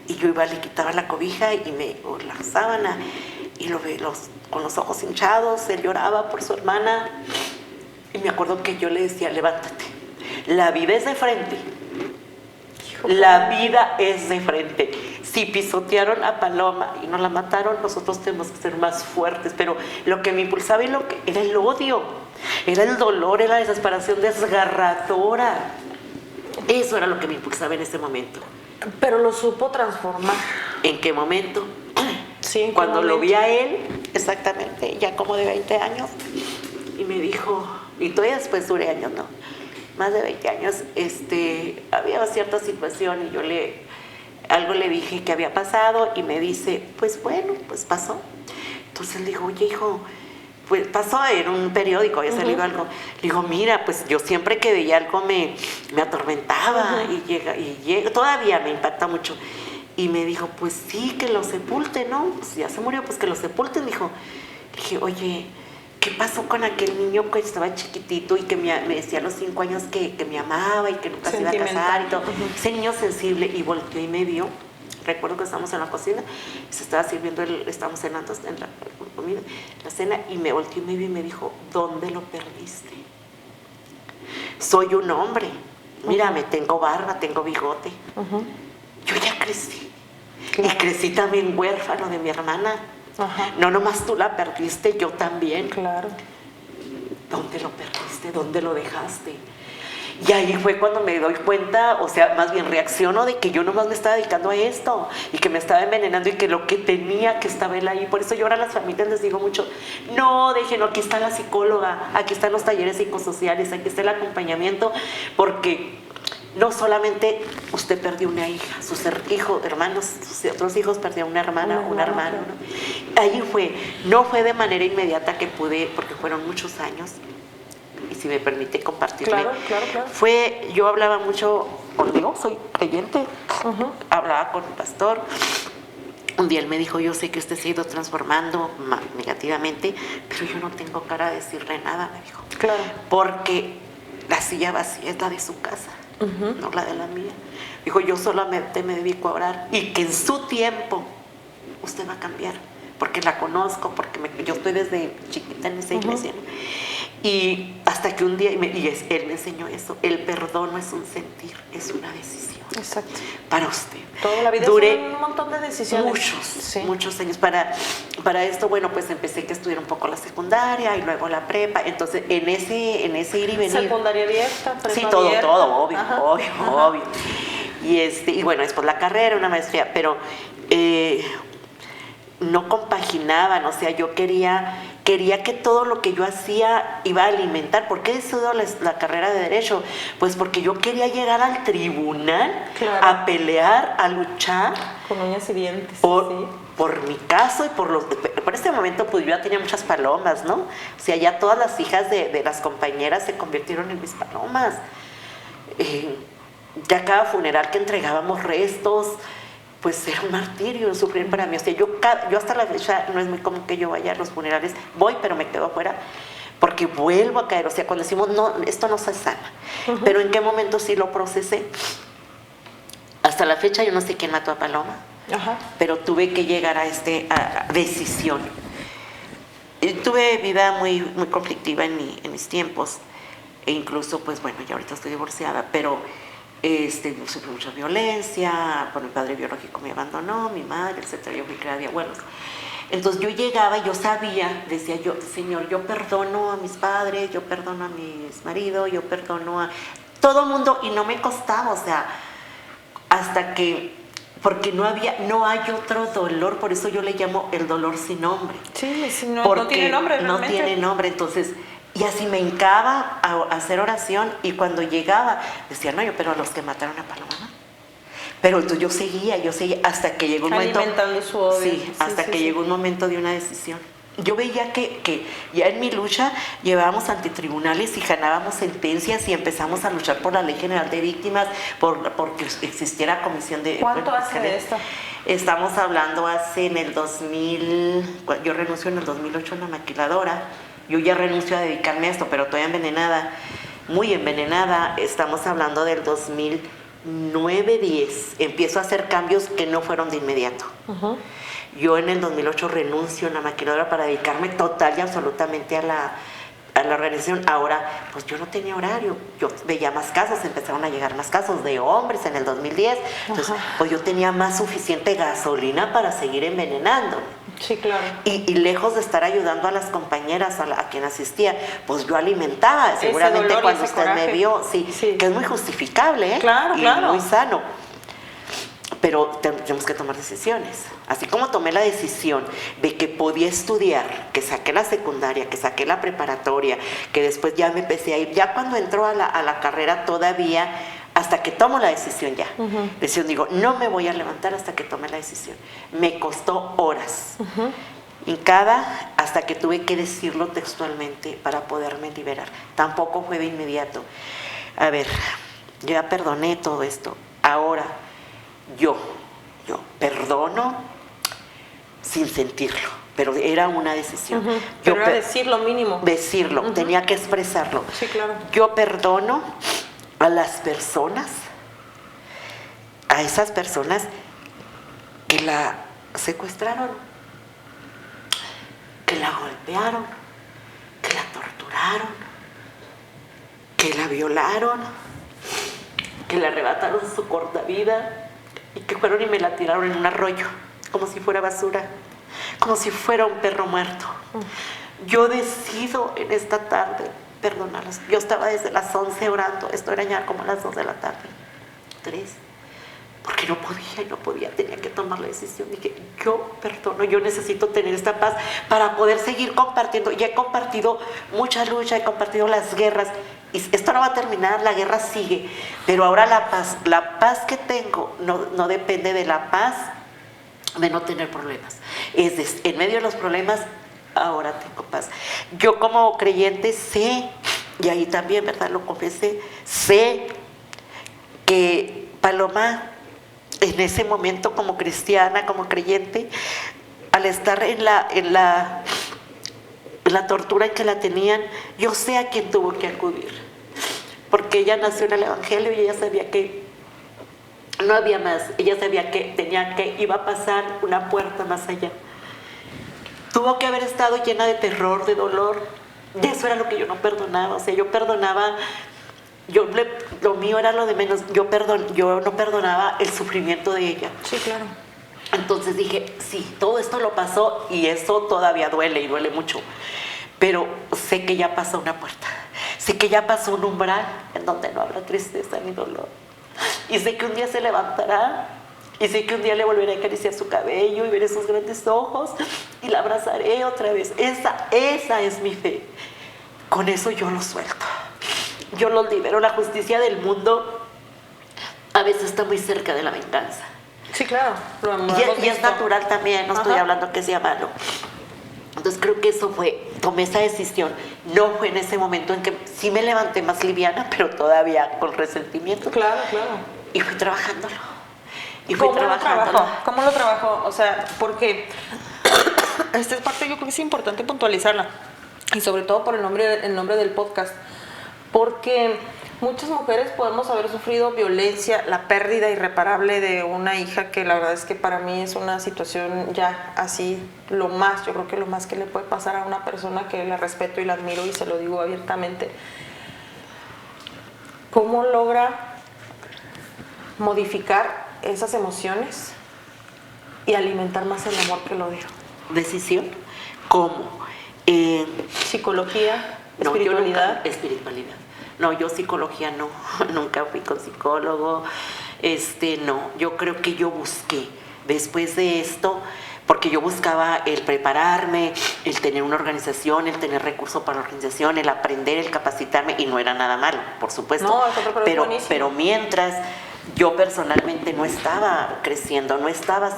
Speaker 4: Y yo iba, le quitaba la cobija o la sábana y con los ojos hinchados, él lloraba por su hermana y me acuerdo que yo le decía, levántate, la vida es de frente. La vida es de frente. Si pisotearon a Paloma y no la mataron, nosotros tenemos que ser más fuertes. Pero lo que me impulsaba era el odio, era el dolor, era la desesperación desgarradora. Eso era lo que me impulsaba en ese momento.
Speaker 3: Pero lo supo transformar.
Speaker 4: ¿En qué momento?
Speaker 3: Sí,
Speaker 4: cuando lo vi a él, exactamente, ya como de 20 años, y me dijo, y todavía después duré años, ¿no? Más de 20 años, había cierta situación y yo algo le dije que había pasado y me dice, pues bueno, pues pasó. Entonces le digo, oye hijo, pues pasó en un periódico, había salido algo. Le digo, mira, pues yo siempre que veía algo me atormentaba y llega, todavía me impacta mucho. Y me dijo, pues sí, que lo sepulten, ¿no? Pues ya se murió, pues que lo sepulten. Dijo, le dije, oye, ¿qué pasó con aquel niño que estaba chiquitito y que me decía a los 5 años que me amaba y que nunca se iba a casar y todo? Ese niño sensible, y volteó y me vio, recuerdo que estábamos en la cocina, se estaba sirviendo, estábamos cenando en la comida, la cena, y me volteó y me vio y me dijo, ¿dónde lo perdiste? Soy un hombre, mírame, tengo barba, tengo bigote. Yo ya crecí.
Speaker 3: Claro.
Speaker 4: Y crecí también huérfano de mi hermana.
Speaker 3: Ajá.
Speaker 4: No nomás tú la perdiste, yo también.
Speaker 3: Claro.
Speaker 4: ¿Dónde lo perdiste? ¿Dónde lo dejaste? Y ahí fue cuando me doy cuenta, o sea, más bien reacciono de que yo nomás me estaba dedicando a esto y que me estaba envenenando y que lo que tenía que estaba él ahí. Por eso yo ahora a las familias les digo mucho, no, déjenlo, aquí está la psicóloga, aquí están los talleres psicosociales, aquí está el acompañamiento, porque no solamente usted perdió una hija, sus hermanos, sus otros hijos perdieron una hermana, un hermano, ¿no? Ahí fue, no fue de manera inmediata que pude, porque fueron muchos años, y si me permite compartirle,
Speaker 3: Claro.
Speaker 4: fue, yo hablaba mucho conmigo, soy creyente, hablaba con un pastor. Un día él me dijo, yo sé que usted se ha ido transformando negativamente, pero yo no tengo cara de decirle nada, me dijo.
Speaker 3: Claro.
Speaker 4: Porque la silla vacía es la de su casa, no la de la mía. Dijo, yo solamente me dedico a orar y que en su tiempo usted va a cambiar, porque la conozco, porque yo estoy desde chiquita en esa iglesia, ¿no? Y hasta que un día, él me enseñó eso, el perdón no es un sentir, es una decisión.
Speaker 3: Exacto.
Speaker 4: Para usted.
Speaker 3: Toda la vida
Speaker 4: Duré
Speaker 3: son un montón de decisiones.
Speaker 4: muchos años. Para esto, bueno, pues empecé que estudiar un poco la secundaria y luego la prepa. Entonces, en ese ir y venir.
Speaker 3: Secundaria abierta, prepa
Speaker 4: sí,
Speaker 3: abierta.
Speaker 4: todo, obvio. Y bueno, después la carrera, una maestría, pero no compaginaban, o sea, yo quería que todo lo que yo hacía iba a alimentar. ¿Por qué he estudiado la carrera de Derecho? Pues porque yo quería llegar al tribunal,
Speaker 3: claro,
Speaker 4: a pelear, a luchar.
Speaker 3: Con uñas y dientes.
Speaker 4: Por mi caso y por este momento pues yo ya tenía muchas palomas, ¿no? O sea, ya todas las hijas de las compañeras se convirtieron en mis palomas. Ya cada funeral que entregábamos restos, pues era un martirio sufrir para mí. O sea, yo hasta la fecha no es muy común que yo vaya a los funerales, voy pero me quedo afuera porque vuelvo a caer. O sea, cuando decimos, no, esto no se sana, pero en qué momento sí lo procesé. Hasta la fecha yo no sé quién mató a Paloma, pero tuve que llegar a decisión. Y tuve vida muy, muy conflictiva en mis tiempos, e incluso, pues bueno, ya ahorita estoy divorciada, pero sufrí mucha violencia, por mi padre biológico me abandonó, mi madre, etcétera. Yo fui criada de abuelos. Entonces yo llegaba y yo sabía, decía yo, Señor, yo perdono a mis padres, yo perdono a mis maridos, yo perdono a todo mundo, y no me costaba, o sea, hasta que, porque no hay otro dolor, por eso yo le llamo el dolor sin nombre.
Speaker 3: Sí, no tiene nombre realmente.
Speaker 4: No tiene nombre, entonces. Y así me hincaba a hacer oración, y cuando llegaba decía, no, pero los que mataron a Paloma, ¿no? Pero entonces yo seguía hasta que llegó un momento.
Speaker 3: Alimentando su odio.
Speaker 4: Sí, hasta que llegó un momento de una decisión. Yo veía que ya en mi lucha llevábamos ante tribunales y ganábamos sentencias y empezamos a luchar por la Ley General de Víctimas, porque existiera comisión de...
Speaker 3: ¿Cuánto hace de esto?
Speaker 4: Estamos hablando en el 2000, yo renuncio en el 2008 en la maquiladora. Yo ya renuncio a dedicarme a esto, pero todavía envenenada, muy envenenada. Estamos hablando del 2009-10. Empiezo a hacer cambios que no fueron de inmediato. Yo en el 2008 renuncio en la maquiladora para dedicarme total y absolutamente a la organización. Ahora, pues yo no tenía horario. Yo veía más casos, empezaron a llegar más casos de hombres en el 2010. Entonces, pues yo tenía más suficiente gasolina para seguir envenenando.
Speaker 3: Sí, claro.
Speaker 4: Y lejos de estar ayudando a las compañeras a quien asistía, pues yo alimentaba. Seguramente cuando usted coraje. Me vio, sí, que es muy justificable, ¿eh?
Speaker 3: Claro,
Speaker 4: y
Speaker 3: claro.
Speaker 4: muy sano. Pero tenemos que tomar decisiones. Así como tomé la decisión de que podía estudiar, que saqué la secundaria, que saqué la preparatoria, que después ya me empecé a ir, ya cuando entró a la carrera todavía, hasta que tomo la decisión ya. Decisión, digo, no me voy a levantar hasta que tome la decisión. Me costó horas. Hincada, hasta que tuve que decirlo textualmente para poderme liberar. Tampoco fue de inmediato. A ver, yo ya perdoné todo esto. Ahora, yo perdono sin sentirlo, pero era una decisión.
Speaker 3: Pero era decir lo mínimo.
Speaker 4: Decirlo, tenía que expresarlo.
Speaker 3: Sí, claro.
Speaker 4: Yo perdono a las personas, a esas personas que la secuestraron, que la golpearon, que la torturaron, que la violaron, que le arrebataron su corta vida y que fueron y me la tiraron en un arroyo, como si fuera basura, como si fuera un perro muerto. Yo decido en esta tarde perdonarlas. Yo estaba desde las 11 orando, esto era ya como las 2 de la tarde, 3, porque no podía, tenía que tomar la decisión. Dije, yo perdono, yo necesito tener esta paz para poder seguir compartiendo. Ya he compartido mucha lucha, he compartido las guerras, y esto no va a terminar, la guerra sigue, pero ahora la paz que tengo no depende de la paz de no tener problemas. En medio de los problemas, ahora tengo paz. Yo como creyente sé, y ahí también, ¿verdad?, lo confesé, sé que Paloma, en ese momento como cristiana, como creyente, al estar en la tortura en que la tenían, yo sé a quién tuvo que acudir, porque ella nació en el Evangelio y ella sabía que no había más, ella sabía que iba a pasar una puerta más allá. Tuvo que haber estado llena de terror, de dolor, y eso era lo que yo no perdonaba. O sea, yo perdonaba, lo mío era lo de menos, yo no perdonaba el sufrimiento de ella.
Speaker 3: Sí, claro.
Speaker 4: Entonces dije, sí, todo esto lo pasó y eso todavía duele y duele mucho, pero sé que ya pasó una puerta, sé que ya pasó un umbral en donde no habrá tristeza ni dolor, y sé que un día se levantará, y sé que un día le volveré a acariciar su cabello y veré sus grandes ojos y la abrazaré otra vez. Esa es mi fe. Con eso yo lo suelto, yo los libero. La justicia del mundo a veces está muy cerca de la venganza.
Speaker 3: Sí, claro.
Speaker 4: Y es natural también, no estoy hablando que sea malo. Entonces creo que eso tomé esa decisión. No fue en ese momento en que sí me levanté más liviana, pero todavía con resentimiento.
Speaker 3: Claro, claro.
Speaker 4: Y fui trabajándolo.
Speaker 3: ¿Cómo lo trabajó? O sea, porque esta es parte, yo creo que es importante puntualizarla. Y sobre todo por el nombre del podcast. Porque muchas mujeres podemos haber sufrido violencia, la pérdida irreparable de una hija, que la verdad es que para mí es una situación ya así, yo creo que lo más que le puede pasar a una persona que la respeto y la admiro, y se lo digo abiertamente. ¿Cómo logra modificar esas emociones y alimentar más el amor que el odio?
Speaker 4: ¿Decisión? ¿Cómo?
Speaker 3: Psicología,
Speaker 4: No,
Speaker 3: espiritualidad.
Speaker 4: Espiritualidad. No, yo psicología no, nunca fui con psicólogo, no, yo creo que yo busqué, después de esto, porque yo buscaba el prepararme, el tener una organización, el tener recursos para la organización, el aprender, el capacitarme, y no era nada malo, por supuesto,
Speaker 3: No,
Speaker 4: pero mientras yo personalmente no estaba creciendo, no estaba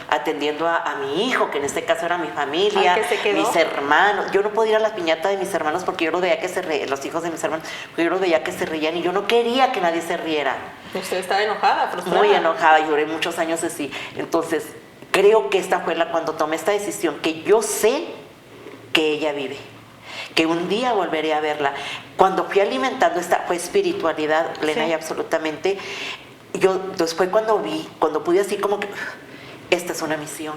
Speaker 4: atendiendo a mi hijo, que en este caso era mi familia, mis hermanos. Yo no podía ir a la piñata de mis hermanos porque yo los veía que se reían, los hijos de mis hermanos, porque yo los veía que se reían y yo no quería que nadie se riera.
Speaker 3: Usted estaba enojada, frustrada.
Speaker 4: Muy enojada, lloré muchos años así. Entonces, creo que esta fue cuando tomé esta decisión, que yo sé que ella vive, que un día volveré a verla. Cuando fui alimentando fue espiritualidad plena, sí, y absolutamente. Después cuando pude así como que, esta es una misión.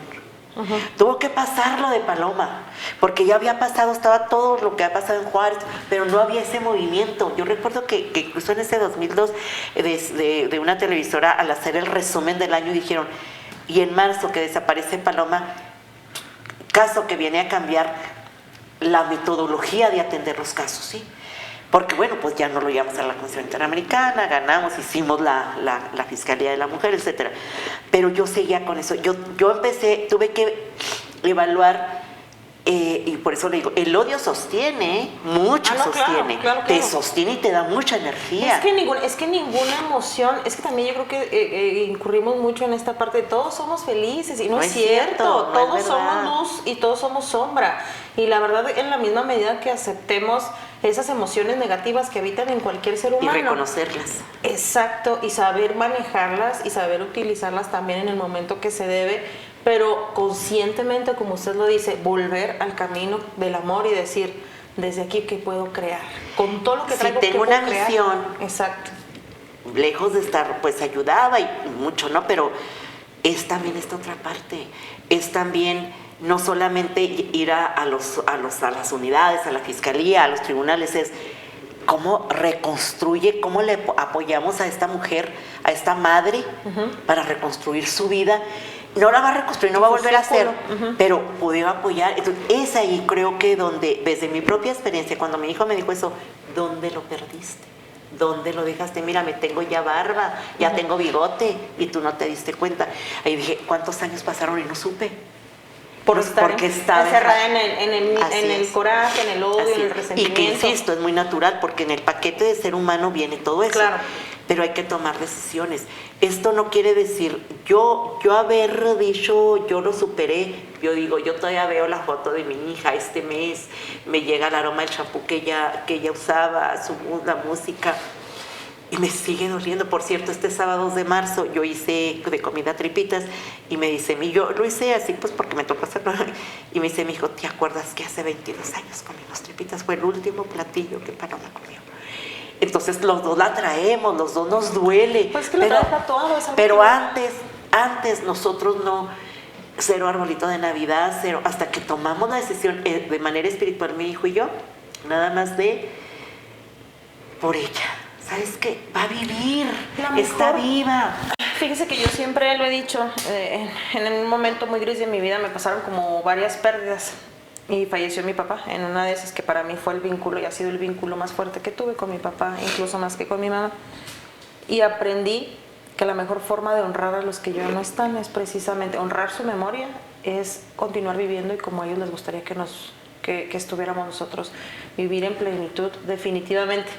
Speaker 4: Tuvo que pasar lo de Paloma, porque ya había pasado, estaba todo lo que ha pasado en Juárez, pero no había ese movimiento. Yo recuerdo que incluso en ese 2002, de una televisora, al hacer el resumen del año, dijeron, y en marzo que desaparece Paloma, caso que viene a cambiar la metodología de atender los casos, ¿sí? Porque bueno, pues ya no lo llevamos a la Constitución Interamericana, ganamos, hicimos la Fiscalía de la Mujer, etcétera. Pero yo seguía con eso. Yo tuve que evaluar, y por eso le digo, el odio sostiene, mucho sostiene, claro. Te sostiene y te da mucha energía.
Speaker 3: Es que ninguna emoción, es que también yo creo que incurrimos mucho en esta parte de todos somos felices, y no es cierto, todos somos luz y todos somos sombra. Y la verdad, en la misma medida que aceptemos esas emociones negativas que habitan en cualquier ser humano.
Speaker 4: Y reconocerlas.
Speaker 3: Exacto, y saber manejarlas y saber utilizarlas también en el momento que se debe, pero conscientemente, como usted lo dice, volver al camino del amor y decir, desde aquí, ¿qué puedo crear? Con todo lo que traigo,
Speaker 4: si tengo una misión.
Speaker 3: Exacto.
Speaker 4: Lejos de estar, pues ayudaba y mucho, ¿no? Pero es también esta otra parte, es también no solamente ir a las unidades, a la fiscalía, a los tribunales, es cómo reconstruye, cómo le apoyamos a esta mujer, a esta madre, para reconstruir su vida. No la va a reconstruir, no va a volver a hacer, pero pudiera apoyar. Entonces, es ahí creo que donde, desde mi propia experiencia, cuando mi hijo me dijo eso, ¿dónde lo perdiste? ¿Dónde lo dejaste? Mira, me tengo ya barba, ya tengo bigote, y tú no te diste cuenta. Ahí dije, ¿cuántos años pasaron y no supe?
Speaker 3: Porque estaba encerrada en el coraje, en el odio, en el resentimiento.
Speaker 4: Y que insisto, es muy natural, porque en el paquete de ser humano viene todo eso.
Speaker 3: Claro.
Speaker 4: Pero hay que tomar decisiones. Esto no quiere decir, yo haber dicho, yo lo superé. Yo digo, yo todavía veo la foto de mi hija, este mes me llega el aroma del champú que ella usaba, la música, y me sigue doliendo. Por cierto, este sábado 2 de marzo yo hice de comida tripitas, y me dice, yo lo hice así pues porque me tocó hacerlo, y me dice mi hijo, ¿te acuerdas que hace 22 años comimos tripitas? Fue el último platillo que Paloma comió. Entonces los dos la traemos, los dos nos duele.
Speaker 3: Pues que lo traes tatuado,
Speaker 4: pero antes nosotros no, cero arbolito de Navidad, cero, hasta que tomamos la decisión de manera espiritual, mi hijo y yo, nada más por ella. ¿Sabes qué? Va a vivir, está viva.
Speaker 3: Fíjese que yo siempre lo he dicho, en un momento muy gris de mi vida me pasaron como varias pérdidas. Y falleció mi papá en una de esas, que para mí fue el vínculo y ha sido el vínculo más fuerte que tuve con mi papá, incluso más que con mi mamá. Y aprendí que la mejor forma de honrar a los que ya no están es precisamente honrar su memoria, es continuar viviendo y como a ellos les gustaría que estuviéramos nosotros, vivir en plenitud definitivamente.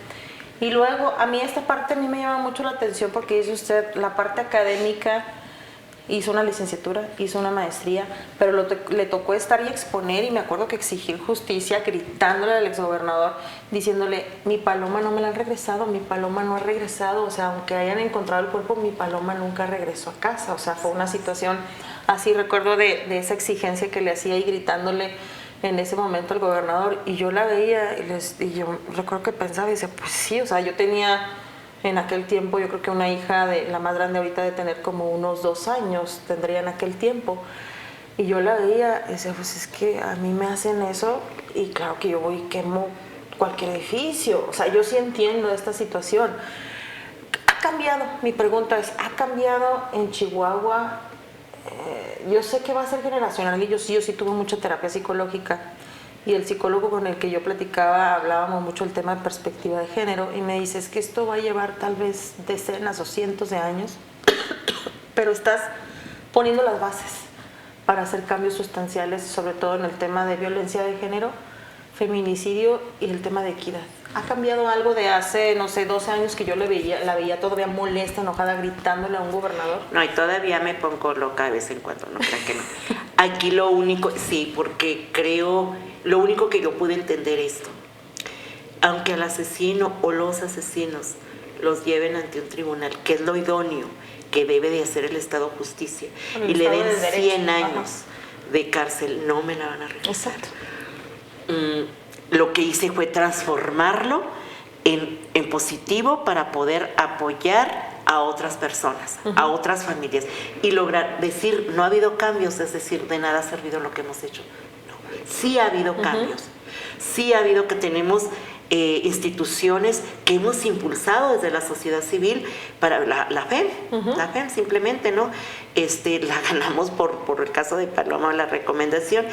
Speaker 3: Y luego a mí esta parte a mí me llama mucho la atención, porque dice usted la parte académica. Hizo una licenciatura, hizo una maestría, pero le tocó estar y exponer, y me acuerdo que exigir justicia, gritándole al exgobernador, diciéndole, mi Paloma no me la han regresado, mi Paloma no ha regresado, o sea, aunque hayan encontrado el cuerpo, mi Paloma nunca regresó a casa, o sea, fue una situación así. Recuerdo de esa exigencia que le hacía y gritándole en ese momento al gobernador, y yo la veía, y yo recuerdo que pensaba y decía, pues sí, o sea, yo tenía... En aquel tiempo, yo creo que una hija de la más grande ahorita de tener como unos 2 años, tendría en aquel tiempo. Y yo la veía y decía, pues es que a mí me hacen eso y claro que yo voy y quemo cualquier edificio. O sea, yo sí entiendo esta situación. ¿Ha cambiado? Mi pregunta es, ¿ha cambiado en Chihuahua? Yo sé que va a ser generacional y yo sí tuve mucha terapia psicológica. Y el psicólogo con el que yo platicaba, hablábamos mucho del tema de perspectiva de género, y me dice, es que esto va a llevar tal vez decenas o cientos de años, pero estás poniendo las bases para hacer cambios sustanciales, sobre todo en el tema de violencia de género, feminicidio y el tema de equidad. ¿Ha cambiado algo de hace, no sé, 12 años que yo la veía todavía molesta, enojada, gritándole a un gobernador?
Speaker 4: No, y todavía me pongo loca de vez en cuando, no crean que no. Aquí lo único, sí, porque creo, lo único que yo pude entender esto, aunque al asesino o los asesinos los lleven ante un tribunal, que es lo idóneo que debe de hacer el Estado de Justicia, y le den 100 años de cárcel, no me la van a regresar.
Speaker 3: Exacto.
Speaker 4: Lo que hice fue transformarlo en positivo para poder apoyar a otras personas, a otras familias, y lograr decir, no ha habido cambios, es decir, de nada ha servido lo que hemos hecho. No, sí ha habido cambios, sí ha habido, que tenemos instituciones que hemos impulsado desde la sociedad civil para la FEM, la FEM simplemente, ¿no? La ganamos por el caso de Paloma, la recomendación.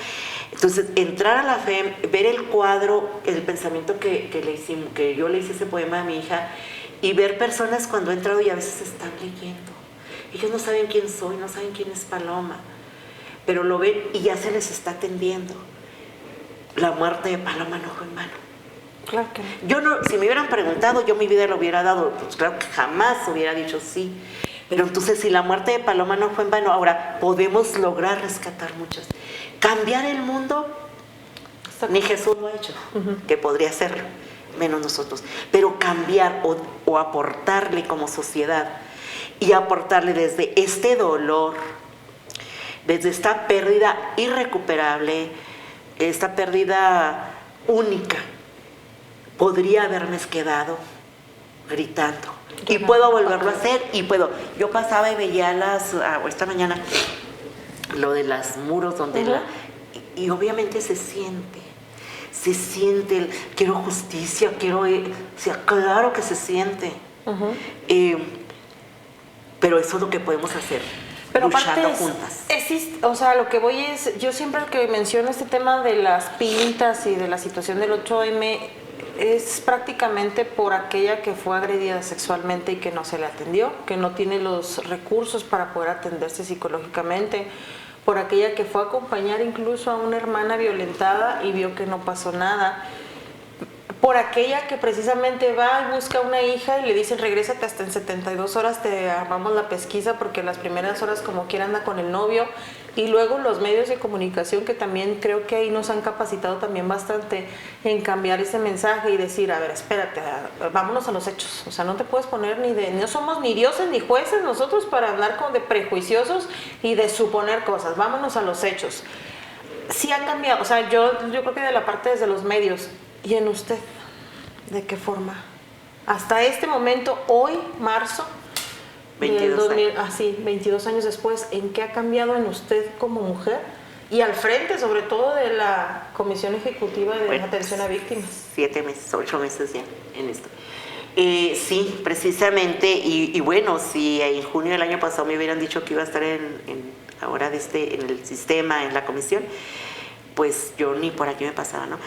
Speaker 4: Entonces, entrar a la FEM, ver el cuadro, el pensamiento que yo le hice ese poema a mi hija, y ver personas cuando he entrado y a veces están leyendo. Ellos no saben quién soy, no saben quién es Paloma, pero lo ven y ya se les está atendiendo. La muerte de Paloma no fue en vano.
Speaker 3: Claro que no.
Speaker 4: Yo no, si me hubieran preguntado, yo mi vida lo hubiera dado, pues claro que jamás hubiera dicho sí. Pero entonces, si la muerte de Paloma no fue en vano, ahora podemos lograr rescatar muchas. Cambiar el mundo, ni Jesús lo ha hecho, que podría hacerlo, menos nosotros. Pero cambiar o aportarle como sociedad, y aportarle desde este dolor, desde esta pérdida irrecuperable, esta pérdida única. Podría haberme quedado gritando, Y puedo volverlo a hacer y puedo. Yo pasaba y veía esta mañana lo de los muros donde y obviamente se siente quiero justicia, o sea, claro que se siente. Pero eso es lo que podemos hacer.
Speaker 3: Pero
Speaker 4: luchando
Speaker 3: aparte
Speaker 4: juntas.
Speaker 3: O sea, lo que voy es, yo siempre que menciono este tema de las pintas y de la situación del 8M, es prácticamente por aquella que fue agredida sexualmente y que no se le atendió, que no tiene los recursos para poder atenderse psicológicamente, por aquella que fue a acompañar incluso a una hermana violentada y vio que no pasó nada, por aquella que precisamente va y busca a una hija y le dicen regrésate hasta en 72 horas, te armamos la pesquisa porque las primeras horas como quiera anda con el novio, y luego los medios de comunicación que también creo que ahí nos han capacitado también bastante en cambiar ese mensaje y decir, a ver, espérate, vámonos a los hechos, o sea, no te puedes poner no somos ni dioses ni jueces nosotros para hablar de prejuiciosos y de suponer cosas, vámonos a los hechos. Sí ha cambiado, o sea, yo creo que de la parte desde los medios. ¿Y en usted? ¿De qué forma? Hasta este momento, hoy, marzo, 22 años después, ¿en qué ha cambiado en usted como mujer? Y al frente, sobre todo, de la Comisión Ejecutiva de Atención a Víctimas.
Speaker 4: 7 meses, 8 meses ya en esto. Sí, precisamente, y bueno, si en junio del año pasado me hubieran dicho que iba a estar ahora en el sistema, en la comisión, pues yo ni por aquí me pasaba, ¿no?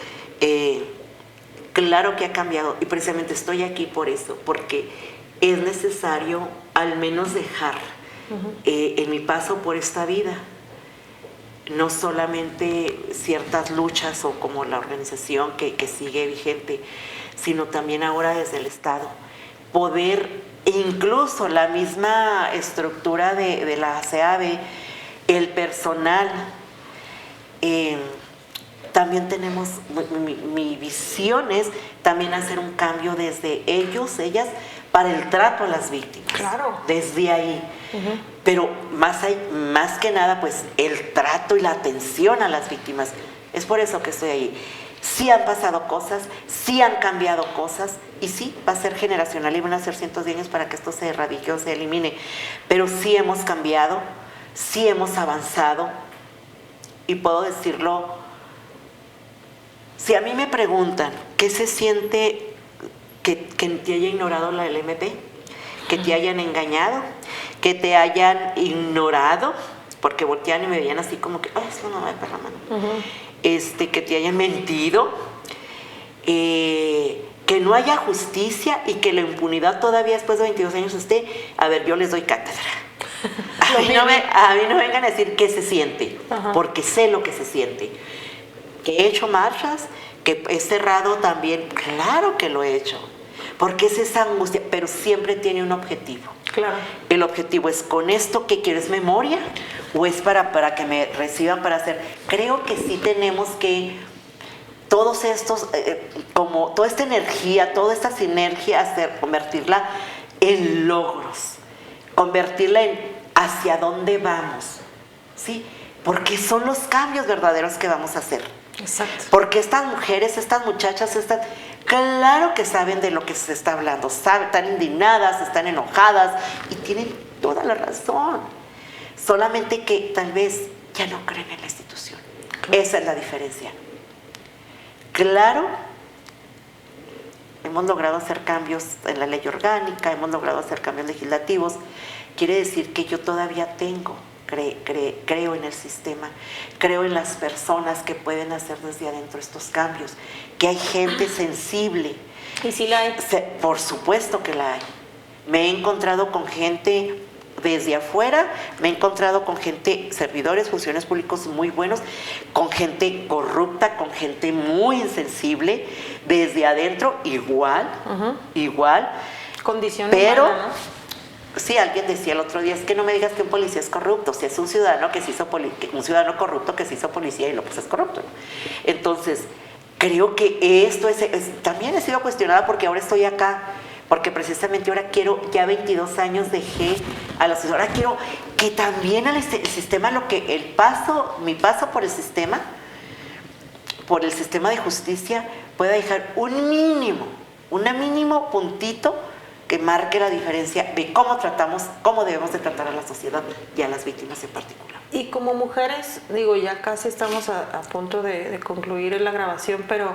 Speaker 4: Claro que ha cambiado y precisamente estoy aquí por eso, porque es necesario al menos dejar en mi paso por esta vida no solamente ciertas luchas o como la organización que sigue vigente, sino también ahora desde el Estado, poder incluso la misma estructura de la CEAVE, el personal, también tenemos, mi visión es también hacer un cambio desde ellas, para el trato a las víctimas.
Speaker 3: Claro.
Speaker 4: Desde ahí. Pero más que nada, pues el trato y la atención a las víctimas. Es por eso que estoy ahí. Sí han pasado cosas, sí han cambiado cosas, y sí, va a ser generacional y van a ser cientos de años para que esto se erradique o se elimine. Pero sí hemos cambiado, sí hemos avanzado, y puedo decirlo. Si a mí me preguntan qué se siente que te haya ignorado la LMP, que te hayan engañado, que te hayan ignorado, porque voltean y me veían así como que, es una mamá de perra, mano. Que te hayan mentido, que no haya justicia y que la impunidad todavía después de 22 años esté. A ver, yo les doy cátedra. A mí no vengan a decir qué se siente, porque sé lo que se siente. Que he hecho marchas, que he cerrado también, claro que lo he hecho, porque es esa angustia, pero siempre tiene un objetivo.
Speaker 3: Claro.
Speaker 4: El objetivo es, ¿con esto qué quieres, memoria? ¿O es para que me reciban para hacer? Creo que sí tenemos que, todos estos, como toda esta energía, toda esta sinergia, convertirla en logros, convertirla en hacia dónde vamos, ¿sí? Porque son los cambios verdaderos que vamos a hacer.
Speaker 3: Exacto.
Speaker 4: Porque estas mujeres, estas muchachas, claro que saben de lo que se está hablando, están indignadas, están enojadas y tienen toda la razón. Solamente que tal vez ya no creen en la institución. Esa es la diferencia. Claro, hemos logrado hacer cambios en la ley orgánica, hemos logrado hacer cambios legislativos. Quiere decir que yo todavía creo en el sistema, creo en las personas que pueden hacer desde adentro estos cambios, que hay gente sensible.
Speaker 3: ¿Y si la hay?
Speaker 4: Por supuesto que la hay. Me he encontrado con gente desde afuera, me he encontrado con gente, servidores, funcionarios públicos muy buenos, con gente corrupta, con gente muy insensible, desde adentro igual.
Speaker 3: Condición
Speaker 4: pero
Speaker 3: humana, ¿no?
Speaker 4: Sí, alguien decía el otro día, es que no me digas que un policía es corrupto, si es un ciudadano un ciudadano corrupto que se hizo policía y lo pues es corrupto, ¿no? Entonces, creo que esto también he sido cuestionada porque ahora estoy acá, porque precisamente ahora quiero, ya 22 años dejé a la sociedad, ahora quiero que también el sistema, mi paso por el sistema de justicia, pueda dejar un mínimo puntito que marque la diferencia de cómo tratamos, cómo debemos de tratar a la sociedad y a las víctimas en particular.
Speaker 3: Y como mujeres, digo, ya casi estamos a punto de concluir la grabación, pero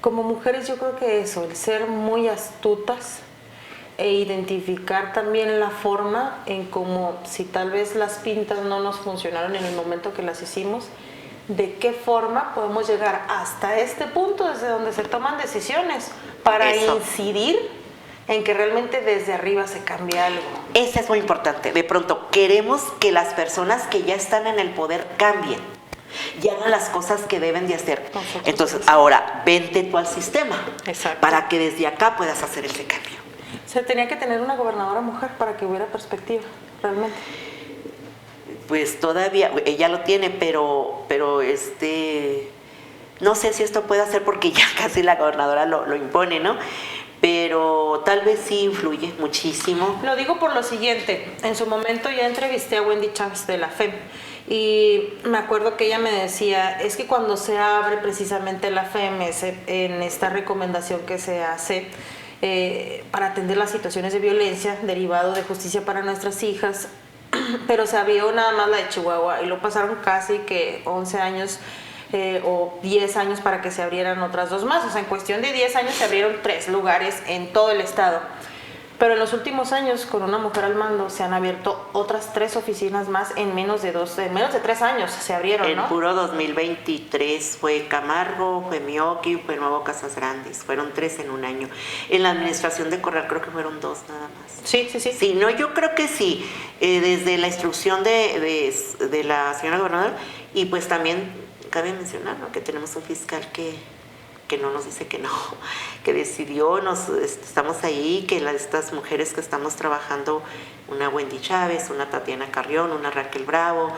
Speaker 3: como mujeres yo creo que eso, el ser muy astutas e identificar también la forma en cómo, si tal vez las pintas no nos funcionaron en el momento que las hicimos, de qué forma podemos llegar hasta este punto desde donde se toman decisiones para incidir en que realmente desde arriba se cambie algo.
Speaker 4: Eso es muy importante. De pronto queremos que las personas que ya están en el poder cambien y hagan las cosas que deben de hacer. Entonces, ahora, vente tú al sistema.
Speaker 3: Exacto.
Speaker 4: Para que desde acá puedas hacer ese cambio.
Speaker 3: Se tenía que tener una gobernadora mujer para que hubiera perspectiva, realmente.
Speaker 4: Pues todavía, ella lo tiene, pero no sé si esto puede hacer porque ya casi la gobernadora lo impone, ¿no? Pero tal vez sí influye muchísimo.
Speaker 3: Lo digo por lo siguiente, en su momento ya entrevisté a Wendy Chávez de la FEM y me acuerdo que ella me decía, es que cuando se abre precisamente la FEM, en esta recomendación que se hace para atender las situaciones de violencia derivado de justicia para nuestras hijas, pero se abrió nada más la de Chihuahua y lo pasaron casi que 11 años o 10 años para que se abrieran otras 2 más. O sea, en cuestión de 10 años se abrieron 3 lugares en todo el estado. Pero en los últimos años, con una mujer al mando, se han abierto otras 3 oficinas más en menos de 3 años se abrieron, ¿no?
Speaker 4: En puro 2023 fue Camargo, fue Mioqui, fue Nuevo Casas Grandes. Fueron 3 en un año. En la administración de Corral creo que fueron 2 nada más.
Speaker 3: Sí.
Speaker 4: Sí, no, yo creo que sí. Desde la instrucción de la señora gobernadora, y pues también cabe mencionar, ¿no?, que tenemos un fiscal que no nos dice que no, que decidió, estamos ahí, que estas mujeres que estamos trabajando, una Wendy Chávez, una Tatiana Carrión, una Raquel Bravo,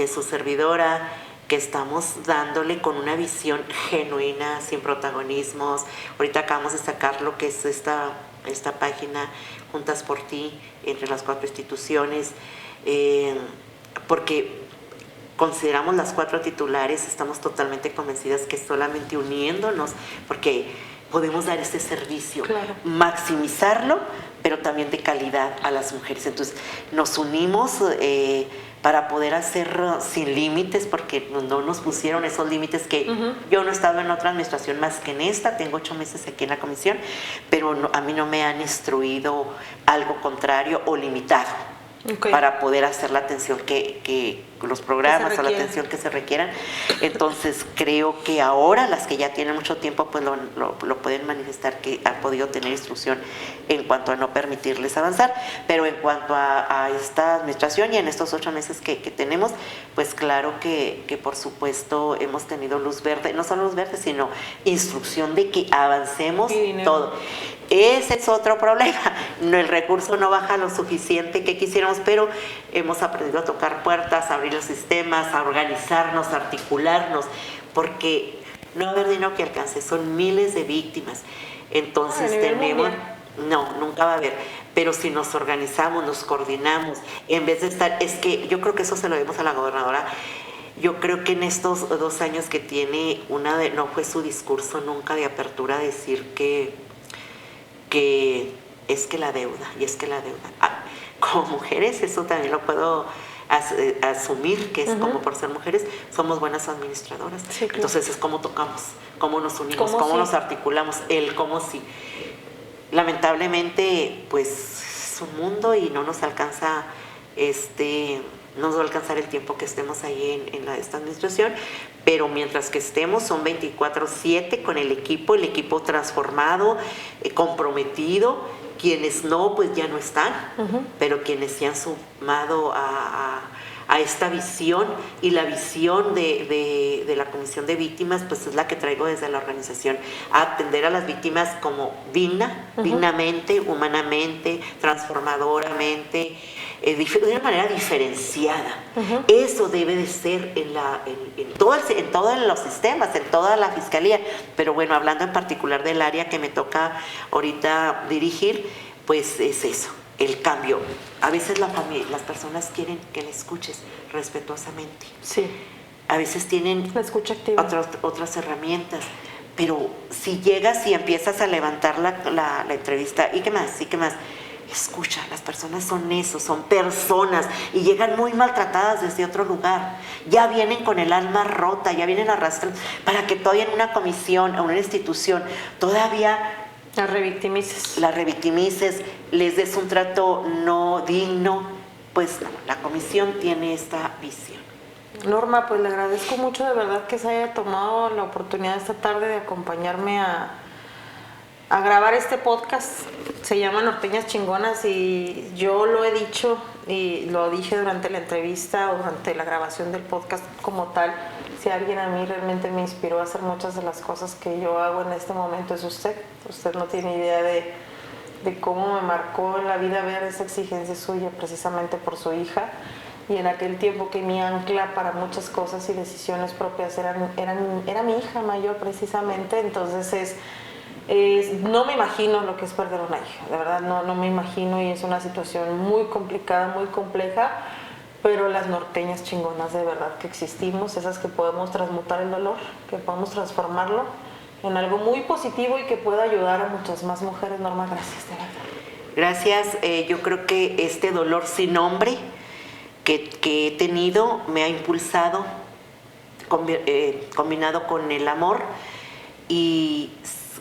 Speaker 4: su servidora, que estamos dándole con una visión genuina, sin protagonismos. Ahorita acabamos de sacar lo que es esta página Juntas por Ti, entre las 4 instituciones, porque consideramos las 4 titulares, estamos totalmente convencidas que solamente uniéndonos, porque podemos dar este servicio,
Speaker 3: claro,
Speaker 4: maximizarlo, pero también de calidad a las mujeres. Entonces, nos unimos para poder hacer sin límites, porque no nos pusieron esos límites que yo no he estado en otra administración más que en esta, tengo 8 meses aquí en la comisión, pero a mí no me han instruido algo contrario o limitado. Okay. Para poder hacer la atención que los programas o la atención que se requieran. Entonces creo que ahora las que ya tienen mucho tiempo pues lo pueden manifestar, que han podido tener instrucción en cuanto a no permitirles avanzar, pero en cuanto a esta administración y en estos 8 meses que tenemos, pues claro que por supuesto hemos tenido luz verde, no solo luz verde, sino instrucción de que avancemos todo. Ese es otro problema, el recurso no baja lo suficiente que quisiéramos, pero hemos aprendido a tocar puertas, a abrir los sistemas, a organizarnos, a articularnos, porque no va a haber dinero que alcance, son miles de víctimas. Entonces no, nunca va a haber, pero si nos organizamos, nos coordinamos, en vez de estar, es que yo creo que eso se lo debemos a la gobernadora. Yo creo que en estos 2 años que tiene, no fue su discurso nunca de apertura decir que es que la deuda, y es que la deuda. Como mujeres, eso también lo puedo asumir, que es como por ser mujeres, somos buenas administradoras. Sí, claro. Entonces es cómo tocamos, cómo nos unimos, cómo nos articulamos, cómo sí. Lamentablemente, pues es un mundo y no nos alcanza, no nos va a alcanzar el tiempo que estemos ahí en esta administración, pero mientras que estemos son 24/7 con el equipo transformado, comprometido. Quienes no, pues ya no están, pero quienes se han sumado a esta visión, y la visión de la Comisión de Víctimas, pues es la que traigo desde la organización, a atender a las víctimas como dignamente, humanamente, transformadoramente, de una manera diferenciada. Eso debe de ser en todos los sistemas, en toda la fiscalía. Pero bueno, hablando en particular del área que me toca ahorita dirigir, pues es eso, el cambio. A veces las personas quieren que le escuches respetuosamente.
Speaker 3: Sí.
Speaker 4: A veces tienen
Speaker 3: la escucha activa,
Speaker 4: otras herramientas, pero si llegas y empiezas a levantar la entrevista, ¿y qué más? ¿Y qué más? Escucha, las personas son eso, son personas y llegan muy maltratadas desde otro lugar. Ya vienen con el alma rota, ya vienen arrastrando, para que todavía en una comisión o una institución todavía
Speaker 3: Las revictimices.
Speaker 4: las revictimices, les des un trato no digno. Pues no, la comisión tiene esta visión.
Speaker 3: Norma, pues le agradezco mucho de verdad que se haya tomado la oportunidad esta tarde de acompañarme a grabar este podcast. Se llama Norteñas Chingonas y yo lo he dicho y lo dije durante la entrevista o durante la grabación del podcast como tal. Si alguien a mí realmente me inspiró a hacer muchas de las cosas que yo hago en este momento es usted. Usted no tiene idea de cómo me marcó en la vida ver esa exigencia suya precisamente por su hija. Y en aquel tiempo que mi ancla para muchas cosas y decisiones propias era mi hija mayor precisamente. Entonces no me imagino lo que es perder una hija, de verdad no me imagino, y es una situación muy complicada, muy compleja, pero las norteñas chingonas de verdad que existimos, esas que podemos transmutar el dolor, que podemos transformarlo en algo muy positivo y que pueda ayudar a muchas más mujeres. Norma, gracias, de verdad.
Speaker 4: Gracias, yo creo que este dolor sin nombre que he tenido me ha impulsado, combinado con el amor, y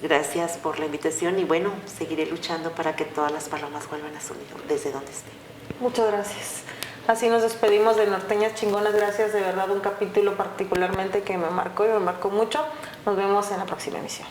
Speaker 4: gracias por la invitación y bueno, seguiré luchando para que todas las palomas vuelvan a su nido desde donde estén.
Speaker 3: Muchas gracias. Así nos despedimos de Norteñas Chingonas. Gracias, de verdad, un capítulo particularmente que me marcó y me marcó mucho. Nos vemos en la próxima emisión.